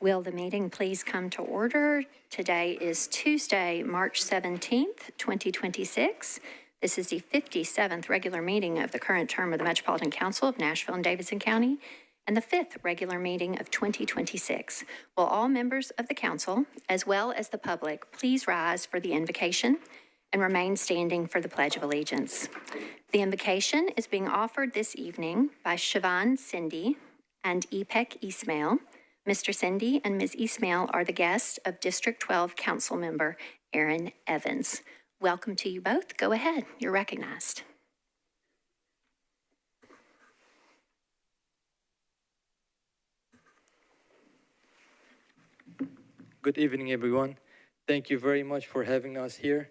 Will the meeting please come to order? Today is Tuesday, March 17th, 2026. This is the 57th regular meeting of the current term of the Metropolitan Council of Nashville and Davidson County, and the 5th regular meeting of 2026. Will all members of the council, as well as the public, please rise for the invocation and remain standing for the Pledge of Allegiance. The invocation is being offered this evening by Siobhan Cindy and Ipek Ismail. Mr. Cindy and Ms. Ismail are the guests of District 12 Council Member Aaron Evans. Welcome to you both. Go ahead. You're recognized. Good evening, everyone. Thank you very much for having us here.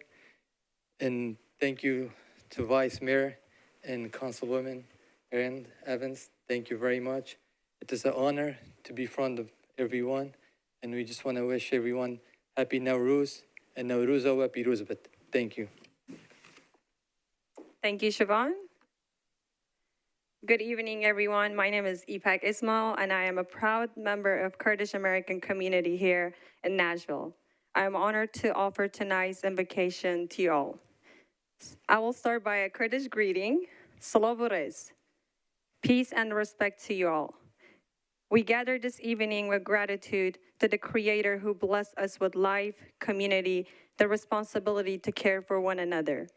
And thank you to Vice Mayor and Councilwoman Aaron Evans. Thank you very much. It is an honor to be in front of everyone. And we just want to wish everyone Happy Nowruz and Nowruza wa Piruzbat. Thank you. Thank you, Siobhan. Good evening, everyone. My name is Ipek Ismail, and I am a proud member of Kurdish American community here in Nashville. I am honored to offer tonight's invocation to you all. I will start by a Kurdish greeting, Salavuriz, peace and respect to you all. We gather this evening with gratitude to the Creator who blessed us with life, community, the responsibility to care for one another.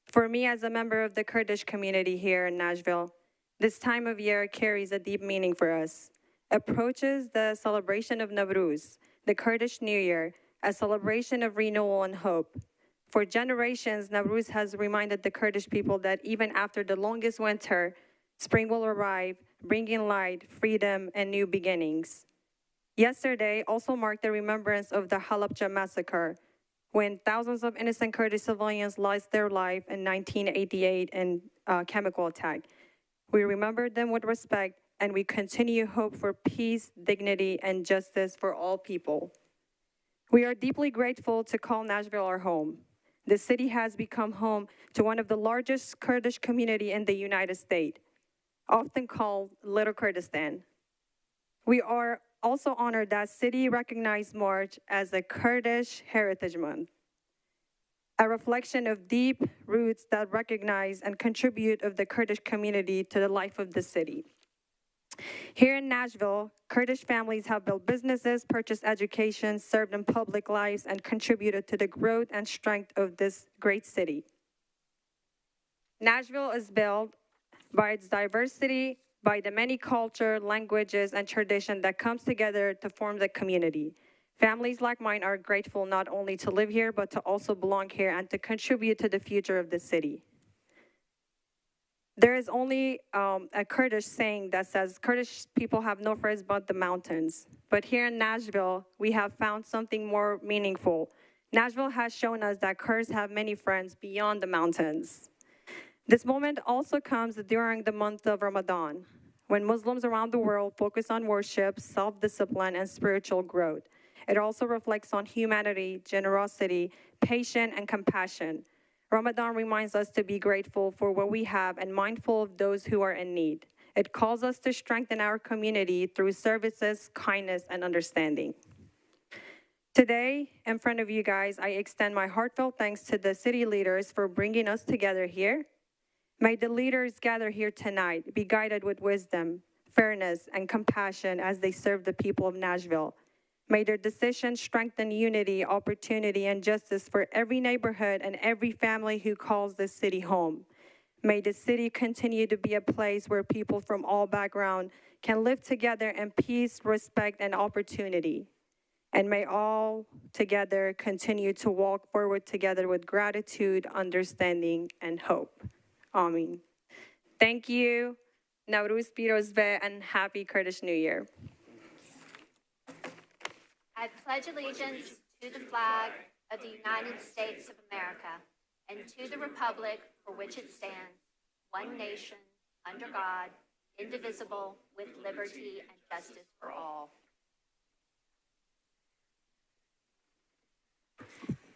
For me, as a member of the Kurdish community here in Nashville, this time of year carries a deep meaning for us. Approaches the celebration of Nowruz, the Kurdish New Year, a celebration of renewal and hope. For generations, Nowruz has reminded the Kurdish people that even after the longest winter, spring will arrive, bringing light, freedom, and new beginnings. Yesterday also marked the remembrance of the Halabja massacre, when thousands of innocent Kurdish civilians lost their life in 1988 in a chemical attack. We remember them with respect, and we continue hope for peace, dignity, and justice for all people. We are deeply grateful to call Nashville our home. The city has become home to one of the largest Kurdish community in the United States, often called Little Kurdistan. We are also honored that city recognized March as a Kurdish Heritage Month, a reflection of deep roots that recognize and contribute of the Kurdish community to the life of the city. Here in Nashville, Kurdish families have built businesses, purchased education, served in public lives, and contributed to the growth and strength of this great city. Nashville is built by its diversity, by the many cultures, languages, and traditions that comes together to form the community. Families like mine are grateful not only to live here, but to also belong here and to contribute to the future of the city. There is only a Kurdish saying that says, Kurdish people have no friends but the mountains. But here in Nashville, we have found something more meaningful. Nashville has shown us that Kurds have many friends beyond the mountains. This moment also comes during the month of Ramadan, when Muslims around the world focus on worship, self-discipline, and spiritual growth. It also reflects on humanity, generosity, patience, and compassion. Ramadan reminds us to be grateful for what we have and mindful of those who are in need. It calls us to strengthen our community through services, kindness, and understanding. Today, in front of you guys, I extend my heartfelt thanks to the city leaders for bringing us together here. May the leaders gathered here tonight be guided with wisdom, fairness, and compassion as they serve the people of Nashville. May their decisions strengthen unity, opportunity, and justice for every neighborhood and every family who calls this city home. May the city continue to be a place where people from all backgrounds can live together in peace, respect, and opportunity. And may all together continue to walk forward together with gratitude, understanding, and hope. Amen. Thank you. Nowruz Pirozve, and happy Kurdish New Year. I pledge allegiance to the flag of the United States of America and to the republic for which it stands, one nation, under God, indivisible, with liberty and justice for all.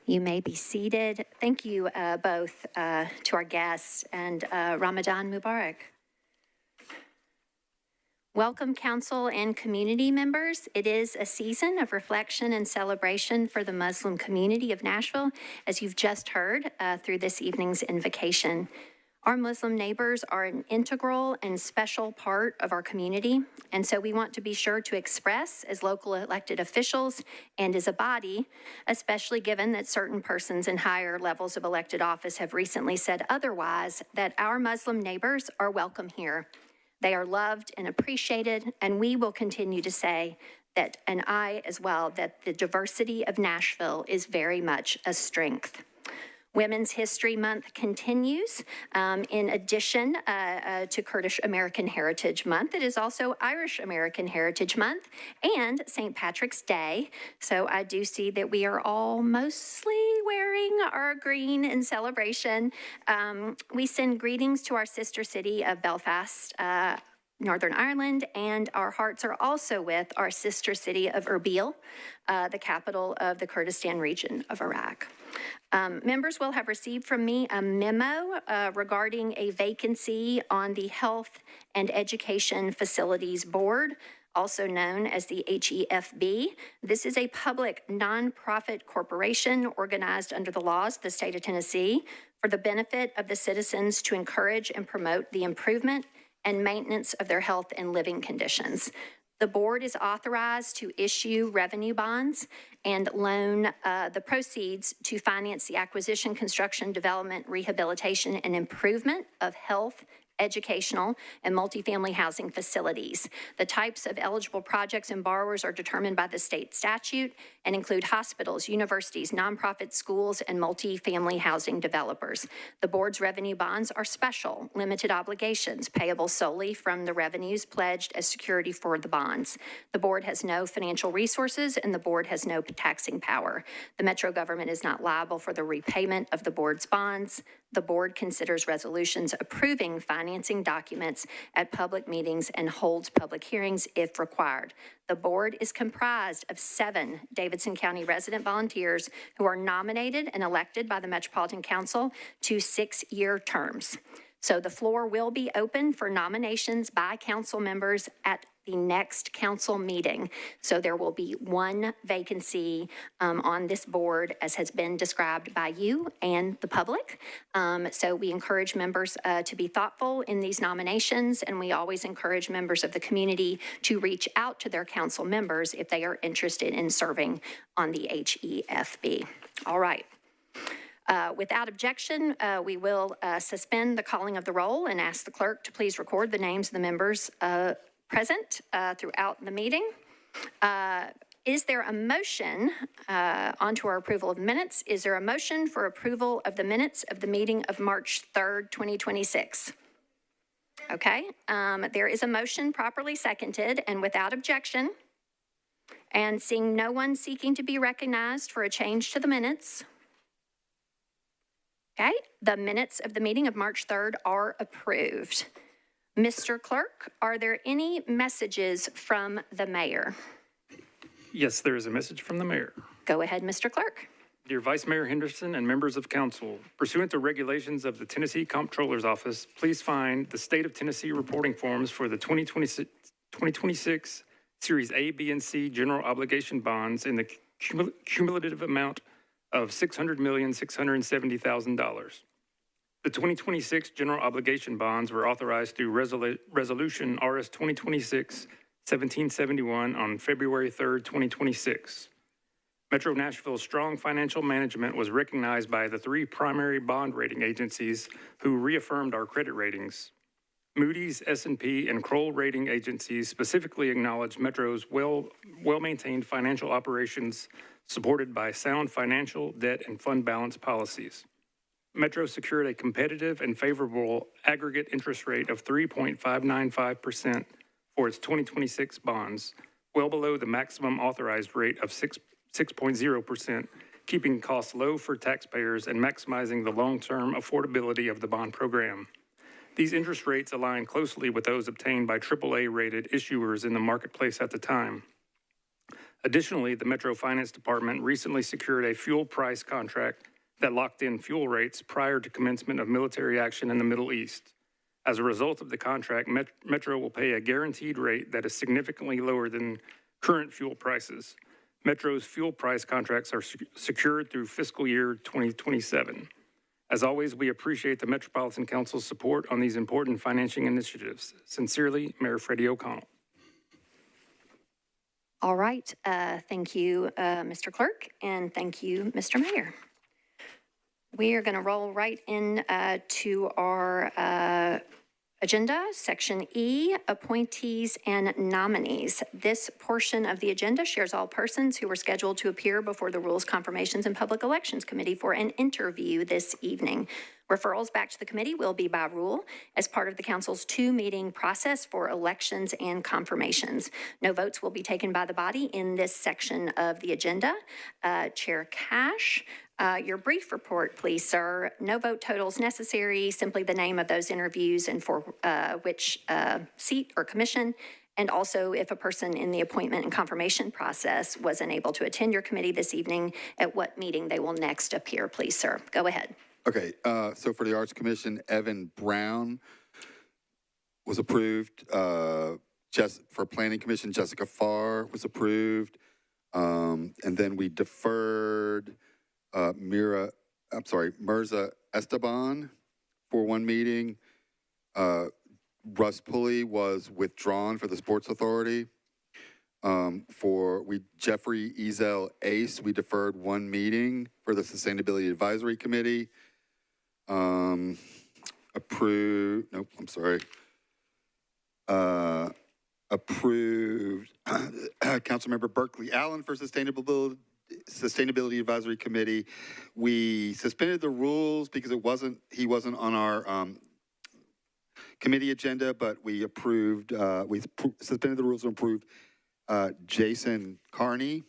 You may be seated. Thank you both to our guests, and Ramadan Mubarak. Welcome, council and community members. It is a season of reflection and celebration for the Muslim community of Nashville, as you've just heard through this evening's invocation. Our Muslim neighbors are an integral and special part of our community, and so we want to be sure to express as local elected officials and as a body, especially given that certain persons in higher levels of elected office have recently said otherwise, that our Muslim neighbors are welcome here. They are loved and appreciated, and we will continue to say that, and I as well, that the diversity of Nashville is very much a strength. Women's History Month continues. In addition to Kurdish American Heritage Month, it is also Irish American Heritage Month and St. Patrick's Day. So I do see that we are all mostly wearing our green in celebration. We send greetings to our sister city of Belfast, Northern Ireland, and our hearts are also with our sister city of Erbil, the capital of the Kurdistan region of Iraq. Members will have received from me a memo regarding a vacancy on the Health and Education Facilities Board, also known as the HEFB. This is a public nonprofit corporation organized under the laws of the state of Tennessee for the benefit of the citizens to encourage and promote the improvement and maintenance of their health and living conditions. The board is authorized to issue revenue bonds and loan the proceeds to finance the acquisition, construction, development, rehabilitation, and improvement of health, educational, and multifamily housing facilities. The types of eligible projects and borrowers are determined by the state statute and include hospitals, universities, nonprofit schools, and multifamily housing developers. The board's revenue bonds are special, limited obligations, payable solely from the revenues pledged as security for the bonds. The board has no financial resources and the board has no taxing power. The Metro government is not liable for the repayment of the board's bonds. The board considers resolutions approving financing documents at public meetings and holds public hearings if required. The board is comprised of 7 Davidson County resident volunteers who are nominated and elected by the Metropolitan Council to 6-year terms. So the floor will be open for nominations by council members at the next council meeting. So there will be 1 vacancy on this board, as has been described by you and the public. So we encourage members to be thoughtful in these nominations, and we always encourage members of the community to reach out to their council members if they are interested in serving on the HEFB. All right. Without objection, we will suspend the calling of the roll and ask the clerk to please record the names of the members present throughout the meeting. Is there a motion onto our approval of minutes? Is there a motion for approval of the minutes of the meeting of March 3rd, 2026? Okay, there is a motion properly seconded and without objection. And seeing no one seeking to be recognized for a change to the minutes. Okay, the minutes of the meeting of March 3rd are approved. Mr. Clerk, are there any messages from the mayor? Yes, there is a message from the mayor. Go ahead, Mr. Clerk. Dear Vice Mayor Henderson and members of council, pursuant to regulations of the Tennessee Comptroller's Office, please find the State of Tennessee reporting forms for the 2026 Series A, B, and C general obligation bonds in the cumulative amount of $600,670,000. The 2026 general obligation bonds were authorized through Resolution RS 2026-1771 on February 3rd, 2026. Metro Nashville's strong financial management was recognized by the 3 primary bond rating agencies who reaffirmed our credit ratings. Moody's, S&P, and Kroll rating agencies specifically acknowledged Metro's well-maintained financial operations supported by sound financial, debt, and fund balance policies. Metro secured a competitive and favorable aggregate interest rate of 3.595% for its 2026 bonds, well below the maximum authorized rate of 6.0%, keeping costs low for taxpayers and maximizing the long-term affordability of the bond program. These interest rates align closely with those obtained by AAA-rated issuers in the marketplace at the time. Additionally, the Metro Finance Department recently secured a fuel price contract that locked in fuel rates prior to commencement of military action in the Middle East. As a result of the contract, Metro will pay a guaranteed rate that is significantly lower than current fuel prices. Metro's fuel price contracts are secured through fiscal year 2027. As always, we appreciate the Metropolitan Council's support on these important financing initiatives. Sincerely, Mayor Freddie O'Connell. All right. Thank you, Mr. Clerk, and thank you, Mr. Mayor. We are going to roll right in to our agenda, Section E, Appointees and Nominees. This portion of the agenda shares all persons who were scheduled to appear before the Rules, Confirmations, and Public Elections Committee for an interview this evening. Referrals back to the committee will be by rule as part of the council's two-meeting process for elections and confirmations. No votes will be taken by the body in this section of the agenda. Chair Cash, your brief report, please, sir. No vote totals necessary, simply the name of those interviews and for which seat or commission. And also, if a person in the appointment and confirmation process was unable to attend your committee this evening, at what meeting they will next appear, please, sir. Go ahead. Okay, so for the Arts Commission, Evan Brown was approved. For Planning Commission, Jessica Farr was approved. And then we deferred Mirza Esteban for one meeting. Russ Pulley was withdrawn for the Sports Authority. Jeffrey Ezel Ace, we deferred one meeting for the Sustainability Advisory Committee. Approved Councilmember Berkeley Allen for Sustainability Advisory Committee. We suspended the rules because he wasn't on our committee agenda, but we suspended the rules and approved Jason Carney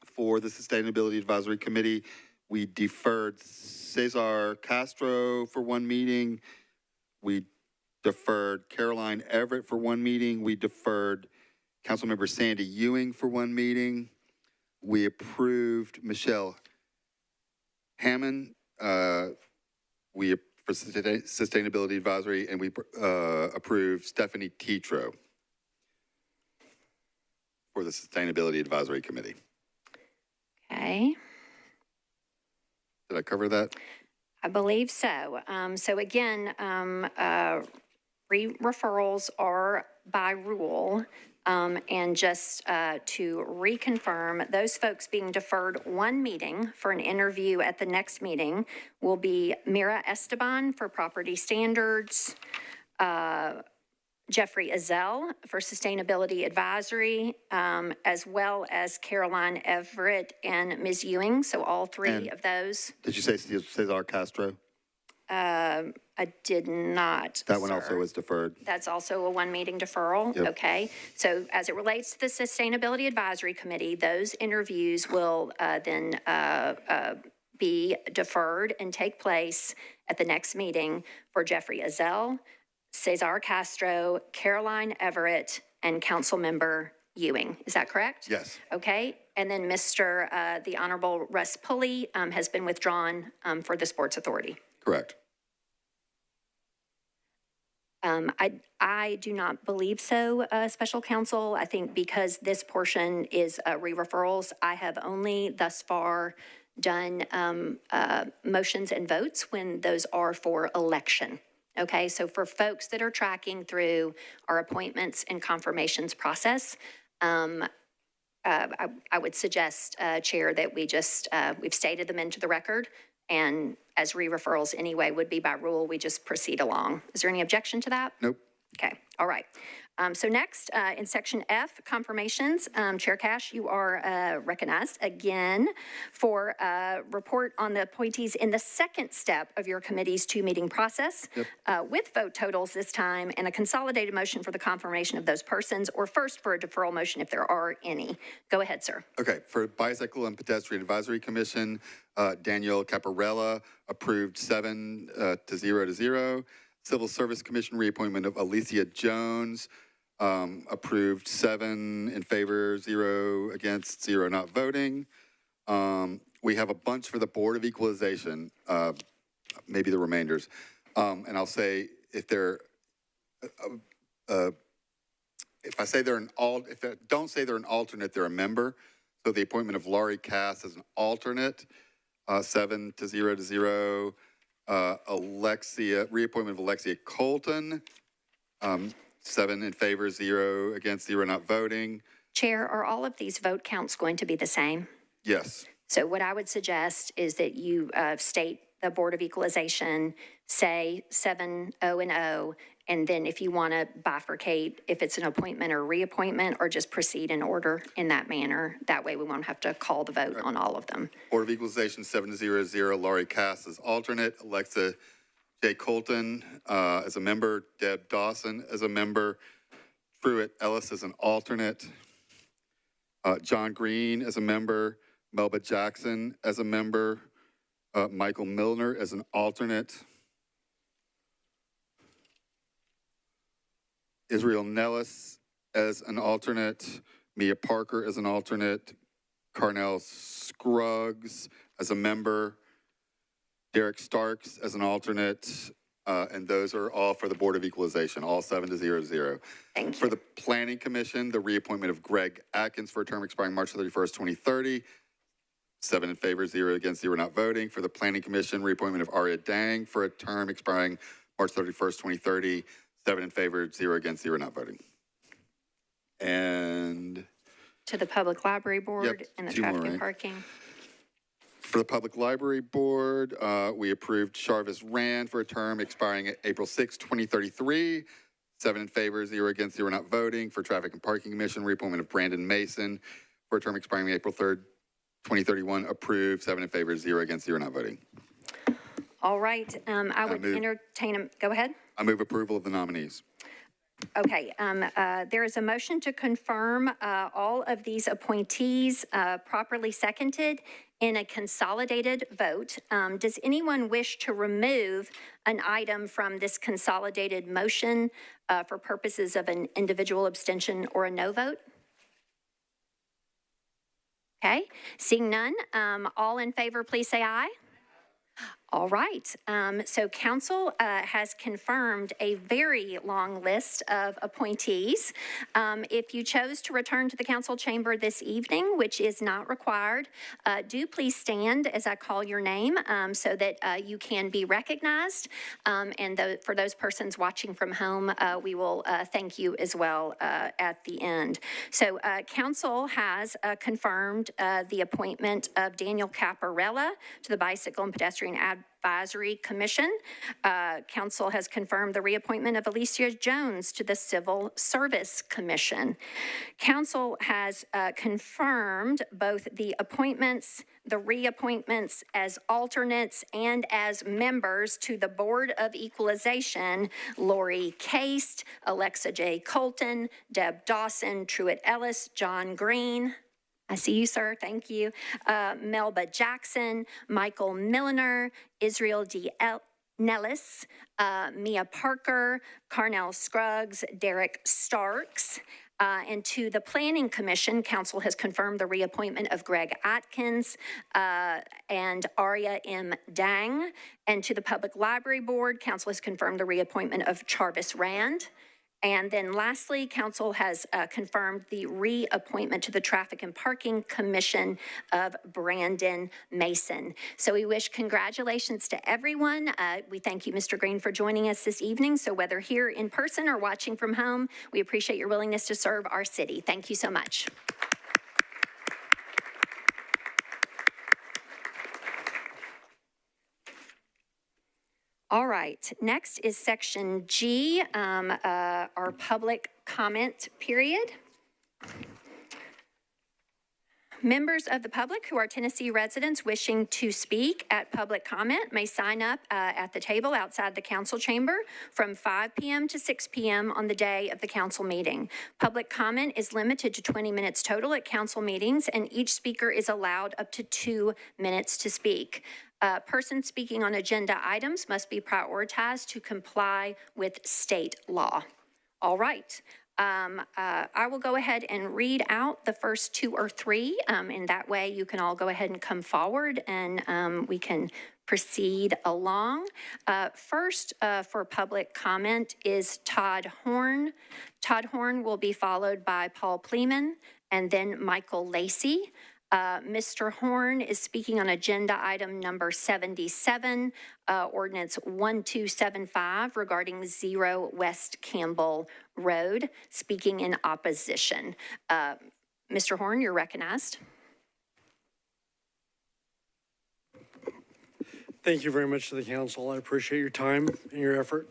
for the Sustainability Advisory Committee. We deferred Cesar Castro for one meeting. We deferred Caroline Everett for one meeting. We deferred Councilmember Sandy Ewing for one meeting. We approved Michelle Hammond for Sustainability Advisory, and we approved Stephanie Tetro for the Sustainability Advisory Committee. Okay. Did I cover that? I believe so. So again, referrals are by rule. And just to reconfirm, those folks being deferred one meeting for an interview at the next meeting will be Mira Esteban for Property Standards, Jeffrey Ezel for Sustainability Advisory, as well as Caroline Everett and Ms. Ewing. So all three of those. Did you say Cesar Castro? I did not. That one also was deferred. That's also a one-meeting deferral? Yep. Okay. So as it relates to the Sustainability Advisory Committee, those interviews will then be deferred and take place at the next meeting for Jeffrey Ezel, Cesar Castro, Caroline Everett, and Councilmember Ewing. Is that correct? Yes. Okay. And then the Honorable Russ Pulley has been withdrawn for the Sports Authority. Correct. I do not believe so, Special Counsel. I think because this portion is re-referrals, I have only thus far done motions and votes when those are for election. Okay, so for folks that are tracking through our appointments and confirmations process, I would suggest, Chair, that we've stated them into the record, and as re-referrals anyway would be by rule, we just proceed along. Is there any objection to that? Nope. Okay, all right. So next, in Section F, confirmations, Chair Cash, you are recognized again for report on the appointees in the second step of your committee's two-meeting process, with vote totals this time and a consolidated motion for the confirmation of those persons, or first for a deferral motion if there are any. Go ahead, sir. Okay, for Bicycle and Pedestrian Advisory Commission, Daniel Caparella approved 7-0. Civil Service Commission reappointment of Alicia Jones, approved 7 in favor, 0 against, 0 not voting. We have a bunch for the Board of Equalization, maybe the remainders. And I'll say, if there if I say they're if I don't say they're an alternate, they're a member. So the appointment of Laurie Cass as an alternate, 7 to 0 to 0. Reappointment of Alexia Colton, 7 in favor, 0 against, 0 not voting. Chair, are all of these vote counts going to be the same? Yes. So what I would suggest is that you state the Board of Equalization, say 7, 0, and 0, and then if you want to bifurcate, if it's an appointment or reappointment, or just proceed in order in that manner. That way we won't have to call the vote on all of them. Board of Equalization, 7 to 0 to 0. Laurie Cass as alternate. Alexa J. Colton as a member. Deb Dawson as a member. Truett Ellis as an alternate. John Green as a member. Melba Jackson as a member. Michael Milner as an alternate. Israel Nellis as an alternate. Mia Parker as an alternate. Carnell Scruggs as a member. Derek Starks as an alternate. And those are all for the Board of Equalization, all 7 to 0 to 0. Thank you. For the Planning Commission, the reappointment of Greg Atkins for a term expiring March 31st, 2030. 7 in favor, 0 against, 0 not voting. For the Planning Commission, reappointment of Aria Dang for a term expiring March 31st, 2030. 7 in favor, 0 against, 0 not voting. And To the Public Library Board and the 2 more, Traffic and right? Parking. For the Public Library Board, we approved Charvis Rand for a term expiring April 6, 2033. 7 in favor, 0 against, 0 not voting. For Traffic and Parking Commission, reappointment of Brandon Mason for a term expiring April 3rd, 2031. Approved, 7 in favor, 0 against, 0 not voting. All right, I would move. entertain, go ahead. I move approval of the nominees. Okay, there is a motion to confirm all of these appointees properly seconded in a consolidated vote. Does anyone wish to remove an item from this consolidated motion for purposes of an individual abstention or a no vote? Okay, seeing none, all in favor, please say aye. All right, so council has confirmed a very long list of appointees. If you chose to return to the council chamber this evening, which is not required, do please stand as I call your name so that you can be recognized. And for those persons watching from home, we will thank you as well at the end. So council has confirmed the appointment of Daniel Caparella to the Bicycle and Pedestrian Advisory Commission. Council has confirmed the reappointment of Alicia Jones to the Civil Service Commission. Council has confirmed both the appointments, the reappointments as alternates and as members to the Board of Equalization: Lori Cast, Alexa J. Colton, Deb Dawson, Truett Ellis, John Green. I see you, sir. Thank you. Melba Jackson, Michael Milner, Israel D. Nellis, Mia Parker, Carnell Scruggs, Derek Starks. And to the Planning Commission, council has confirmed the reappointment of Greg Atkins and Aria M. Dang. And to the Public Library Board, council has confirmed the reappointment of Charvis Rand. And then lastly, council has confirmed the reappointment to the Traffic and Parking Commission of Brandon Mason. So we wish congratulations to everyone. We thank you, Mr. Green, for joining us this evening. So whether here in person or watching from home, we appreciate your willingness to serve our city. Thank you so much. All right, next is section G, our public comment period. Members of the public who are Tennessee residents wishing to speak at public comment may sign up at the table outside the council chamber from 5 p.m. to 6 p.m. on the day of the council meeting. Public comment is limited to 20 minutes total at council meetings, and each speaker is allowed up to 2 minutes to speak. Persons speaking on agenda items must be prioritized to comply with state law. All right. I will go ahead and read out the first 2 or 3, and that way you can all go ahead and come forward and we can proceed along. First, for public comment is Todd Horn. Todd Horn will be followed by Paul Pleeman and then Michael Lacey. Mr. Horn is speaking on agenda item number 77, ordinance 1275 regarding 0 West Campbell Road, speaking in opposition. Mr. Horn, you're recognized. Thank you very much to the council. I appreciate your time and your effort.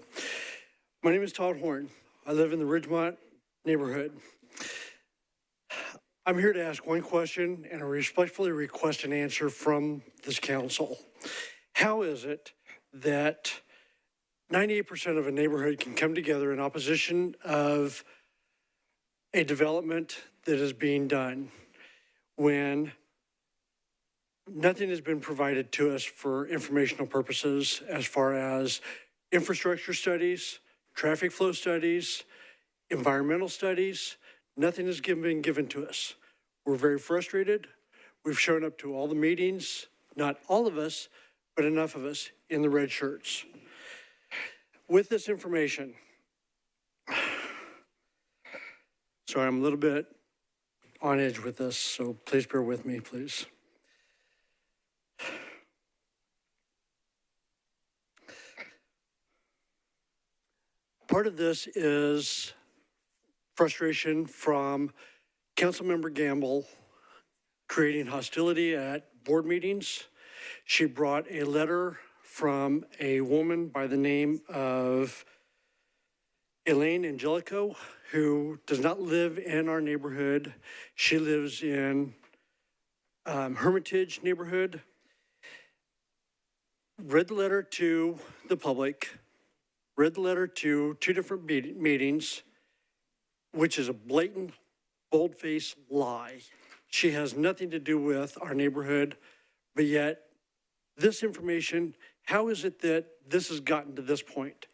My name is Todd Horn. I live in the Ridgemont neighborhood. I'm here to ask one question and I respectfully request an answer from this council. How is it that 98% of a neighborhood can come together in opposition of a development that is being done when nothing has been provided to us for informational purposes as far as infrastructure studies, traffic flow studies, environmental studies? Nothing has been given to us. We're very frustrated. We've shown up to all the meetings, not all of us, but enough of us in the red shirts. With this information, sorry, I'm a little bit on edge with this, so please bear with me, please. Part of this is frustration from Councilmember Gamble creating hostility at board meetings. She brought a letter from a woman by the name of Elaine Angelico, who does not live in our neighborhood. She lives in Hermitage neighborhood. Read the letter to the public, read the letter to two different meetings, which is a blatant, bold-faced lie. She has nothing to do with our neighborhood, but yet this information, how is it that this has gotten to this point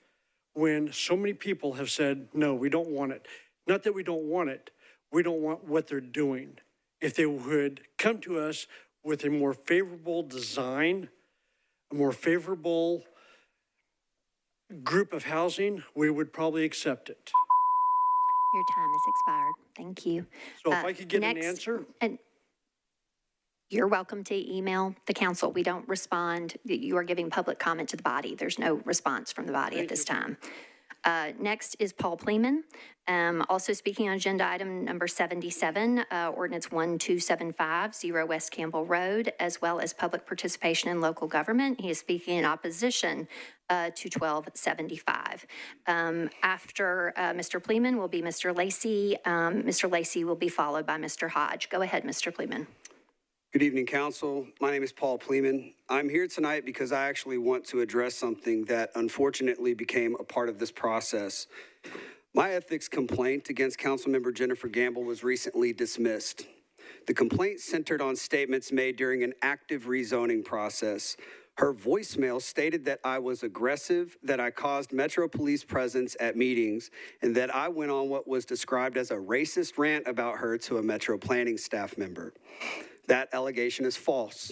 when so many people have said, no, we don't want it? Not that we don't want it, we don't want what they're doing. If they would come to us with a more favorable design, a more favorable group of housing, we would probably accept it. Your time has expired. Thank you. So if I could get an Next- answer? And you're welcome to email the council. We don't respond. You are giving public comment to the body. There's no response from the body at this time. Next is Paul Pleeman, also speaking on agenda item number 77, ordinance 1275, 0 West Campbell Road, as well as public participation in local government. He is speaking in opposition to 1275. After Mr. Pleeman will be Mr. Lacey. Mr. Lacey will be followed by Mr. Hodge. Go ahead, Mr. Pleeman. Good evening, Council. My name is Paul Pleeman. I'm here tonight because I actually want to address something that unfortunately became a part of this process. My ethics complaint against Councilmember Jennifer Gamble was recently dismissed. The complaint centered on statements made during an active rezoning process. Her voicemail stated that I was aggressive, that I caused Metro Police presence at meetings, and that I went on what was described as a racist rant about her to a Metro planning staff member. That allegation is false.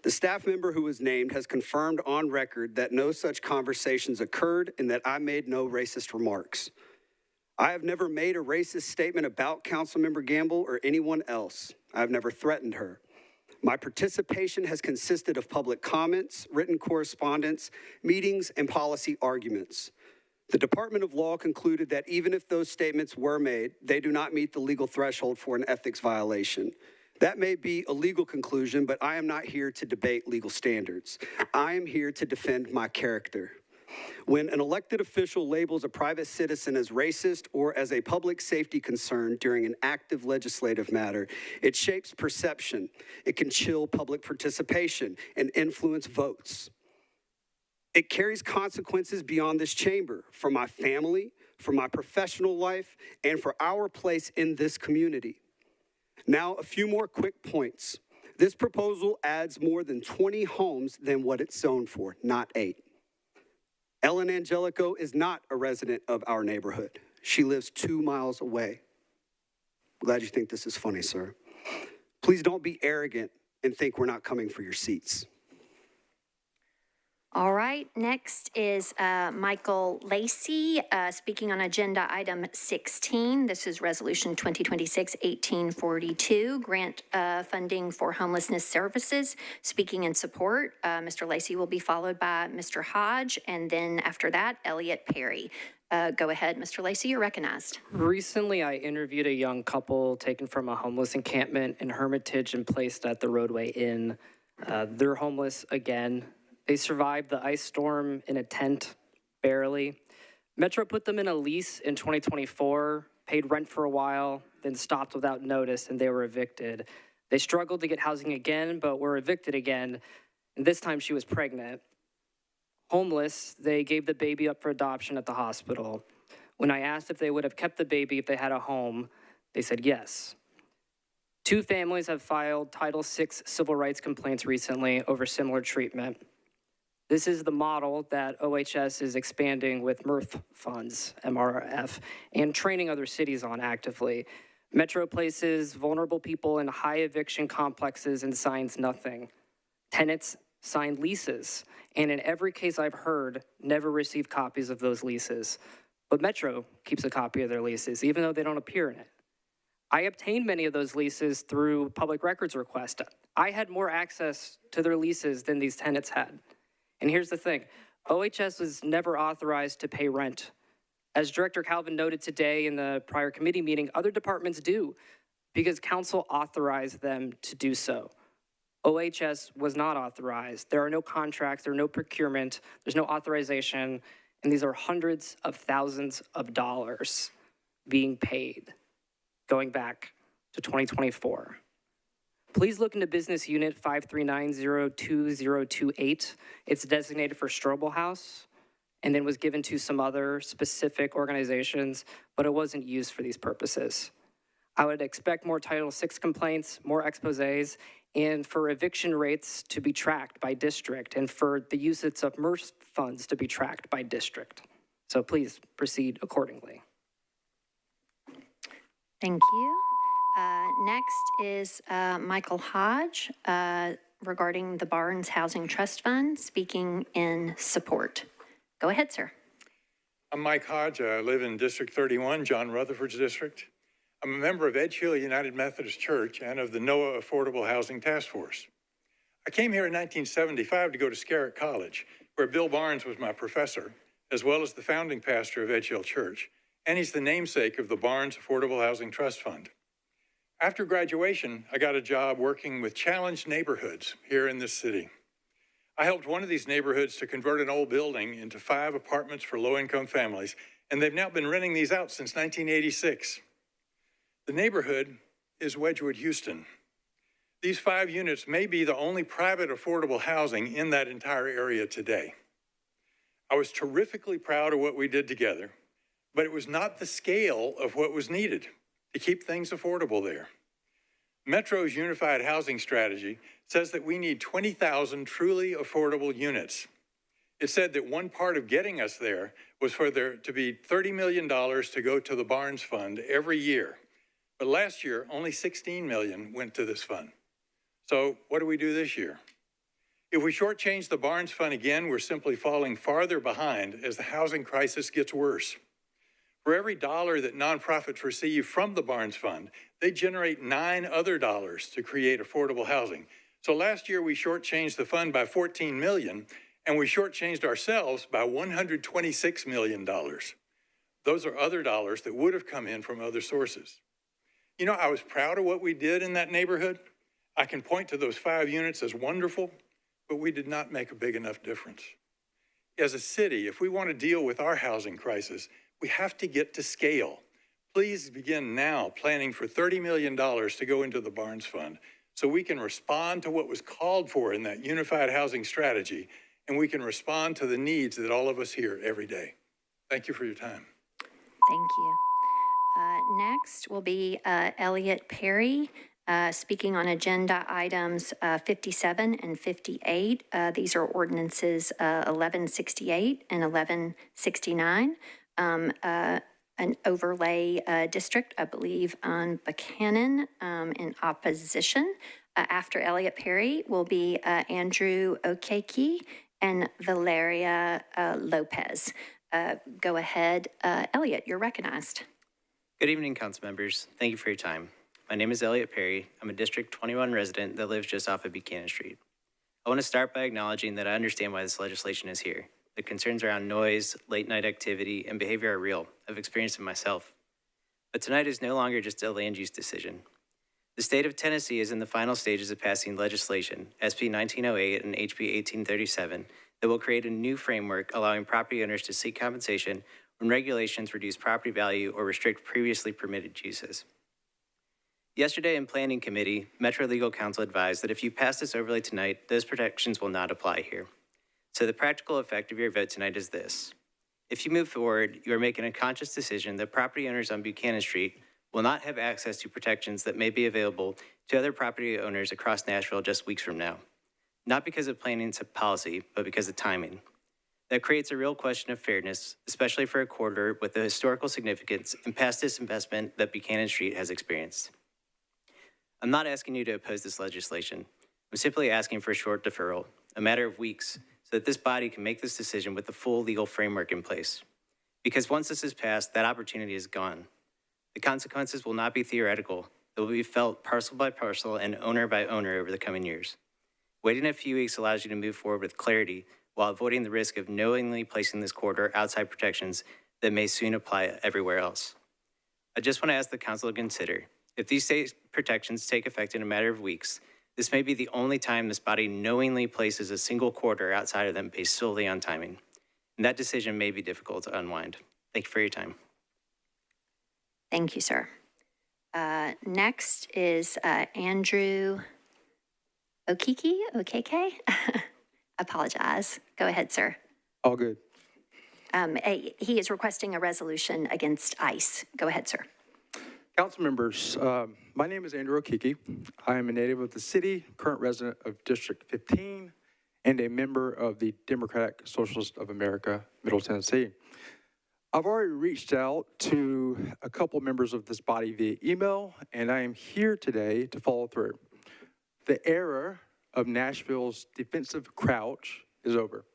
The staff member who was named has confirmed on record that no such conversations occurred and that I made no racist remarks. I have never made a racist statement about Councilmember Gamble or anyone else. I have never threatened her. My participation has consisted of public comments, written correspondence, meetings, and policy arguments. The Department of Law concluded that even if those statements were made, they do not meet the legal threshold for an ethics violation. That may be a legal conclusion, but I am not here to debate legal standards. I am here to defend my character. When an elected official labels a private citizen as racist or as a public safety concern during an active legislative matter, it shapes perception. It can chill public participation and influence votes. It carries consequences beyond this chamber for my family, for my professional life, and for our place in this community. Now, a few more quick points. This proposal adds more than 20 homes than what it's zoned for, not 8. Ellen Angelico is not a resident of our neighborhood. She lives 2 miles away. Glad you think this is funny, sir. Please don't be arrogant and think we're not coming for your seats. All right, next is Michael Lacey, speaking on agenda item 16. This is Resolution 2026-1842, grant funding for homelessness services. Speaking in support, Mr. Lacey will be followed by Mr. Hodge, and then after that, Elliott Perry. Go ahead, Mr. Lacey, you're recognized. Recently, I interviewed a young couple taken from a homeless encampment in Hermitage and placed at the Roadway Inn. They're homeless again. They survived the ice storm in a tent, barely. Metro put them in a lease in 2024, paid rent for a while, then stopped without notice, and they were evicted. They struggled to get housing again, but were evicted again, and this time she was pregnant. Homeless, they gave the baby up for adoption at the hospital. When I asked if they would have kept the baby if they had a home, they said yes. 2 families have filed Title VI civil rights complaints recently over similar treatment. This is the model that OHS is expanding with MRF funds, MRF, and training other cities on actively. Metro places vulnerable people in high eviction complexes and signs nothing. Tenants sign leases, and in every case I've heard, never receive copies of those leases. But Metro keeps a copy of their leases, even though they don't appear in it. I obtained many of those leases through public records request. I had more access to their leases than these tenants had. And here's the thing, OHS was never authorized to pay rent. As Director Calvin noted today in the prior committee meeting, other departments do because council authorized them to do so. OHS was not authorized. There are no contracts, there are no procurement, there's no authorization, and these are hundreds of thousands of dollars being paid going back to 2024. Please look into Business Unit 539-02028. It's designated for Strobel House and then was given to some other specific organizations, but it wasn't used for these purposes. I would expect more Title VI complaints, more exposés, and for eviction rates to be tracked by district and for the usage of MRF funds to be tracked by district. So please proceed accordingly. Thank you. Next is Michael Hodge regarding the Barnes Housing Trust Fund, speaking in support. Go ahead, sir. I'm Mike Hodge. I live in District 31, John Rutherford's district. I'm a member of Edge Hill United Methodist Church and of the NOAA Affordable Housing Task Force. I came here in 1975 to go to Scarrett College, where Bill Barnes was my professor, as well as the founding pastor of Edge Hill Church, and he's the namesake of the Barnes Affordable Housing Trust Fund. After graduation, I got a job working with challenged neighborhoods here in this city. I helped one of these neighborhoods to convert an old building into 5 apartments for low-income families, and they've now been renting these out since 1986. The neighborhood is Wedgwood, Houston. These 5 units may be the only private affordable housing in that entire area today. I was terrifically proud of what we did together, but it was not the scale of what was needed to keep things affordable there. Metro's Unified Housing Strategy says that we need 20,000 truly affordable units. It said that one part of getting us there was for there to be $30 million to go to the Barnes Fund every year. But last year, only $16 million went to this fund. So what do we do this year? If we shortchange the Barnes Fund again, we're simply falling farther behind as the housing crisis gets worse. For every dollar that nonprofits receive from the Barnes Fund, they generate 9 other dollars to create affordable housing. So last year we shortchanged the fund by $14 million, and we shortchanged ourselves by $126 million. Those are other dollars that would have come in from other sources. You know, I was proud of what we did in that neighborhood. I can point to those 5 units as wonderful, but we did not make a big enough difference. As a city, if we want to deal with our housing crisis, we have to get to scale. Please begin now planning for $30 million to go into the Barnes Fund so we can respond to what was called for in that unified housing strategy, and we can respond to the needs that all of us hear every day. Thank you for your time. Thank you. Next will be Elliott Perry, speaking on agenda items 57 and 58. These are ordinances 1168 and 1169. An overlay district, I believe, on Buchanan in opposition. After Elliott Perry will be Andrew Okeke, and Valeria Lopez. Go ahead, Elliot, you're recognized. Good evening, council members. Thank you for your time. My name is Elliot Perry. I'm a District 21 resident that lives just off of Buchanan Street. I want to start by acknowledging that I understand why this legislation is here. The concerns around noise, late night activity, and behavior are real. I've experienced them myself. But tonight is no longer just a land use decision. The state of Tennessee is in the final stages of passing legislation, SB 1908 and HB 1837, that will create a new framework allowing property owners to seek compensation when regulations reduce property value or restrict previously permitted uses. Yesterday in Planning Committee, Metro Legal Counsel advised that if you pass this overlay tonight, those protections will not apply here. So the practical effect of your vote tonight is this. If you move forward, you are making a conscious decision that property owners on Buchanan Street will not have access to protections that may be available to other property owners across Nashville just weeks from now. Not because of planning policy, but because of timing. That creates a real question of fairness, especially for a corridor with the historical significance and past disinvestment that Buchanan Street has experienced. I'm not asking you to oppose this legislation. I'm simply asking for a short deferral, a matter of weeks, so that this body can make this decision with the full legal framework in place. Because once this is passed, that opportunity is gone. The consequences will not be theoretical. They will be felt parcel by parcel and owner by owner over the coming years. Waiting a few weeks allows you to move forward with clarity while avoiding the risk of knowingly placing this corridor outside protections that may soon apply everywhere else. I just want to ask the council to consider, if these state protections take effect in a matter of weeks, this may be the only time this body knowingly places a single corridor outside of them based solely on timing. And that decision may be difficult to unwind. Thank you for your time. Thank you, sir. Next is Andrew Okeke? Apologize. Go ahead, sir. All good. He is requesting a resolution against ICE. Go ahead, sir. Council members, my name is Andrew Okeke. I am a native of the city, current resident of District 15, and a member of the Democratic Socialist of America, Middle Tennessee. I've already reached out to a couple members of this body via email, and I am here today to follow through. The era of Nashville's defensive crouch is over.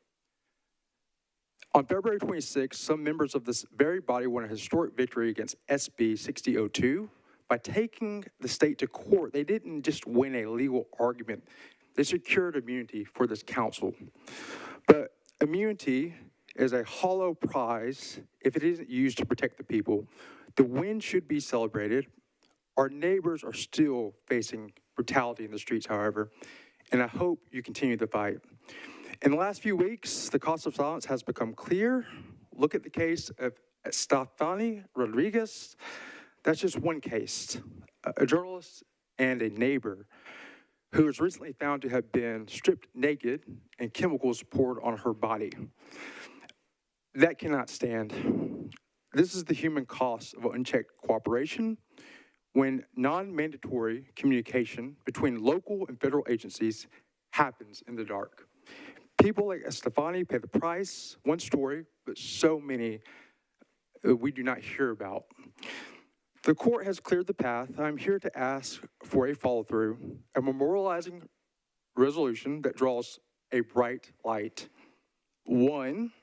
On February 26th, some members of this very body won a historic victory against SB 6002 by taking the state to court. They didn't just win a legal argument. They secured immunity for this council. But immunity is a hollow prize if it isn't used to protect the people. The win should be celebrated. Our neighbors are still facing brutality in the streets, however, and I hope you continue the fight. In the last few weeks, the cost of silence has become clear. Look at the case of Stefani Rodriguez. That's just one case. A journalist and a neighbor who was recently found to have been stripped naked and chemicals poured on her body. That cannot stand. This is the human cost of unchecked cooperation when non-mandatory communication between local and federal agencies happens in the dark. People like Estefani pay the price, one story, but so many we do not hear about. The court has cleared the path. I'm here to ask for a follow-through, a memorializing resolution that draws a bright light. One,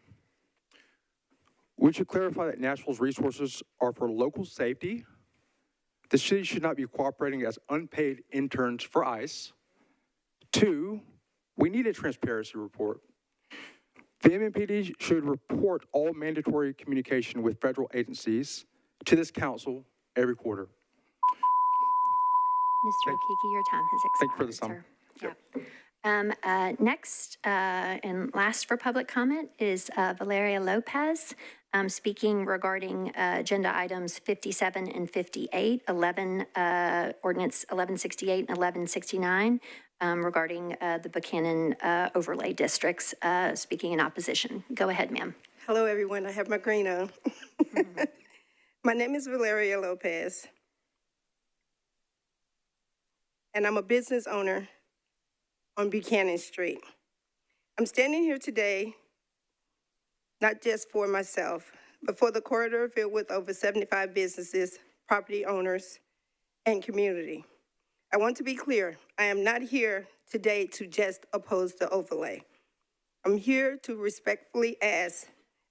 we should clarify that Nashville's resources are for local safety. The city should not be cooperating as unpaid interns for ICE. Two, we need a transparency report. The MMPD should report all mandatory communication with federal agencies to this council every quarter. Mr. Okeke, your time has expired. Thank you for the time. Yeah. Next and last for public comment is Valeria Lopez, speaking regarding agenda items 57 and 58, Ordinance 1168 and 1169, regarding the Buchanan overlay districts, speaking in opposition. Go ahead, ma'am. Hello, everyone. I have my green on. My name is Valeria Lopez, and I'm a business owner on Buchanan Street. I'm standing here today not just for myself, but for the corridor filled with over 75 businesses, property owners, and community. I want to be clear, I am not here today to just oppose the overlay. I'm here to respectfully ask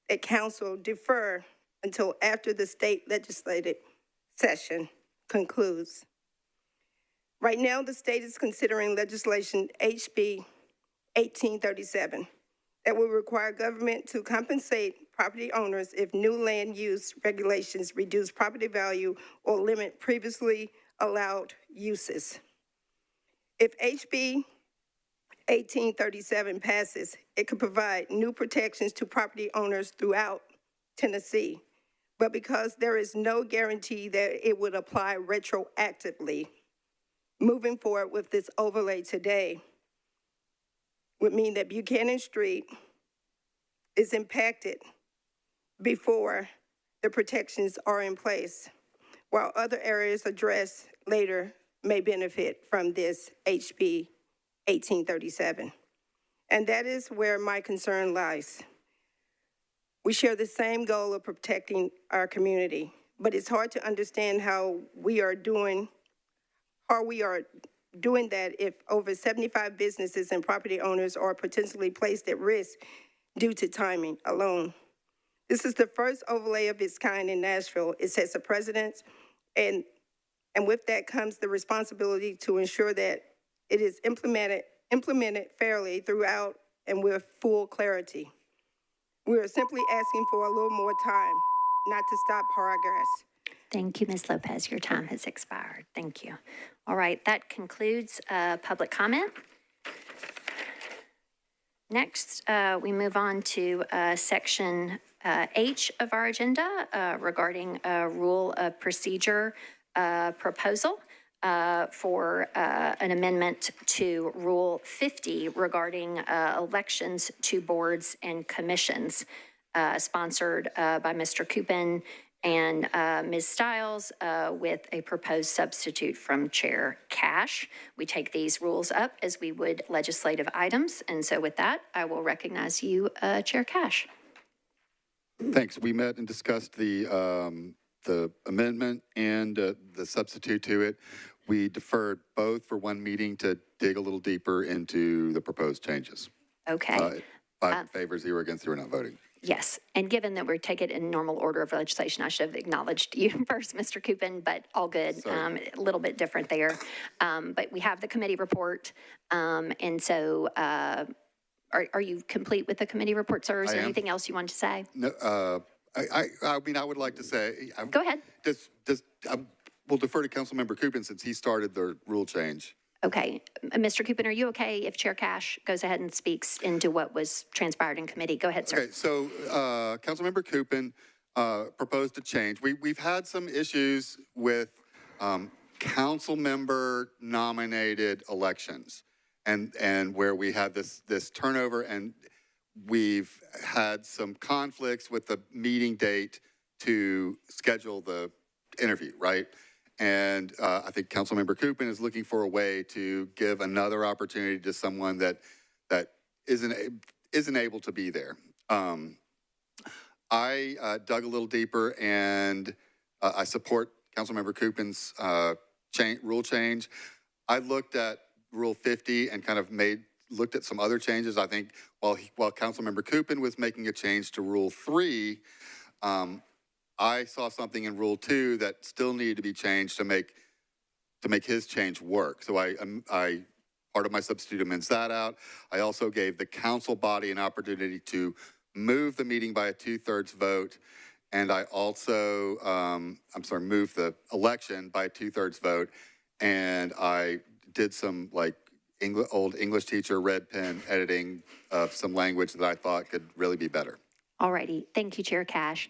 that council defer until after the state legislative session concludes. Right now, the state is considering legislation HB 1837 that will require government to compensate property owners if new land use regulations reduce property value or limit previously allowed uses. If HB 1837 passes, it could provide new protections to property owners throughout Tennessee. But because there is no guarantee that it would apply retroactively, moving forward with this overlay today would mean that Buchanan Street is impacted before the protections are in place, while other areas addressed later may benefit from this HB 1837. And that is where my concern lies. We share the same goal of protecting our community, but it's hard to understand how we are doing that if over 75 businesses and property owners are potentially placed at risk due to timing alone. This is the first overlay of its kind in Nashville. It sets a precedent, and with that comes the responsibility to ensure that it is implemented fairly throughout and with full clarity. We are simply asking for a little more time, not to stop progress. Thank you, Ms. Lopez. Your time has expired. Thank you. All right, that concludes public comment. Next, we move on to section H of our agenda regarding a rule of procedure proposal for an amendment to Rule 50 regarding elections to boards and commissions, sponsored by Mr. Coupin and Ms. Stiles, with a proposed substitute from Chair Cash. We take these rules up as we would legislative items, and so with that, I will recognize you, Chair Cash. Thanks. We met and discussed the amendment and the substitute to it. We deferred both for one meeting to dig a little deeper into the proposed changes. Okay. 5 in favor, 0 against, 0 not voting. Yes, and given that we're taking it in normal order of legislation, I should have acknowledged you first, Mr. Coupin, but all good. A little bit different there. But we have the committee report, and so are you complete with the committee report, sir? Is there anything else you want to say? No, I mean, I would like to say. Go ahead. We'll defer to Councilmember Coupin since he started the rule change. Okay. Mr. Coupin, are you okay if Chair Cash goes ahead and speaks into what was transpired in committee? Go ahead, sir. Okay, so Councilmember Coupin proposed a change. We've had some issues with council member nominated elections and where we had this turnover, and we've had some conflicts with the meeting date to schedule the interview, right? And I think Councilmember Coupin is looking for a way to give another opportunity to someone that isn't able to be there. I dug a little deeper, and I support Councilmember Coupin's rule change. I looked at Rule 50 and kind of looked at some other changes. I think while Councilmember Coupin was making a change to Rule 3, I saw something in Rule 2 that still needed to be changed to make his change work. So I part of my substitute amends that out. I also gave the council body an opportunity to move the meeting by a 2/3 vote, and I also moved the election by a 2/3 vote, and I did some old English teacher red pen editing of some language that I thought could really be better. All righty. Thank you, Chair Cash.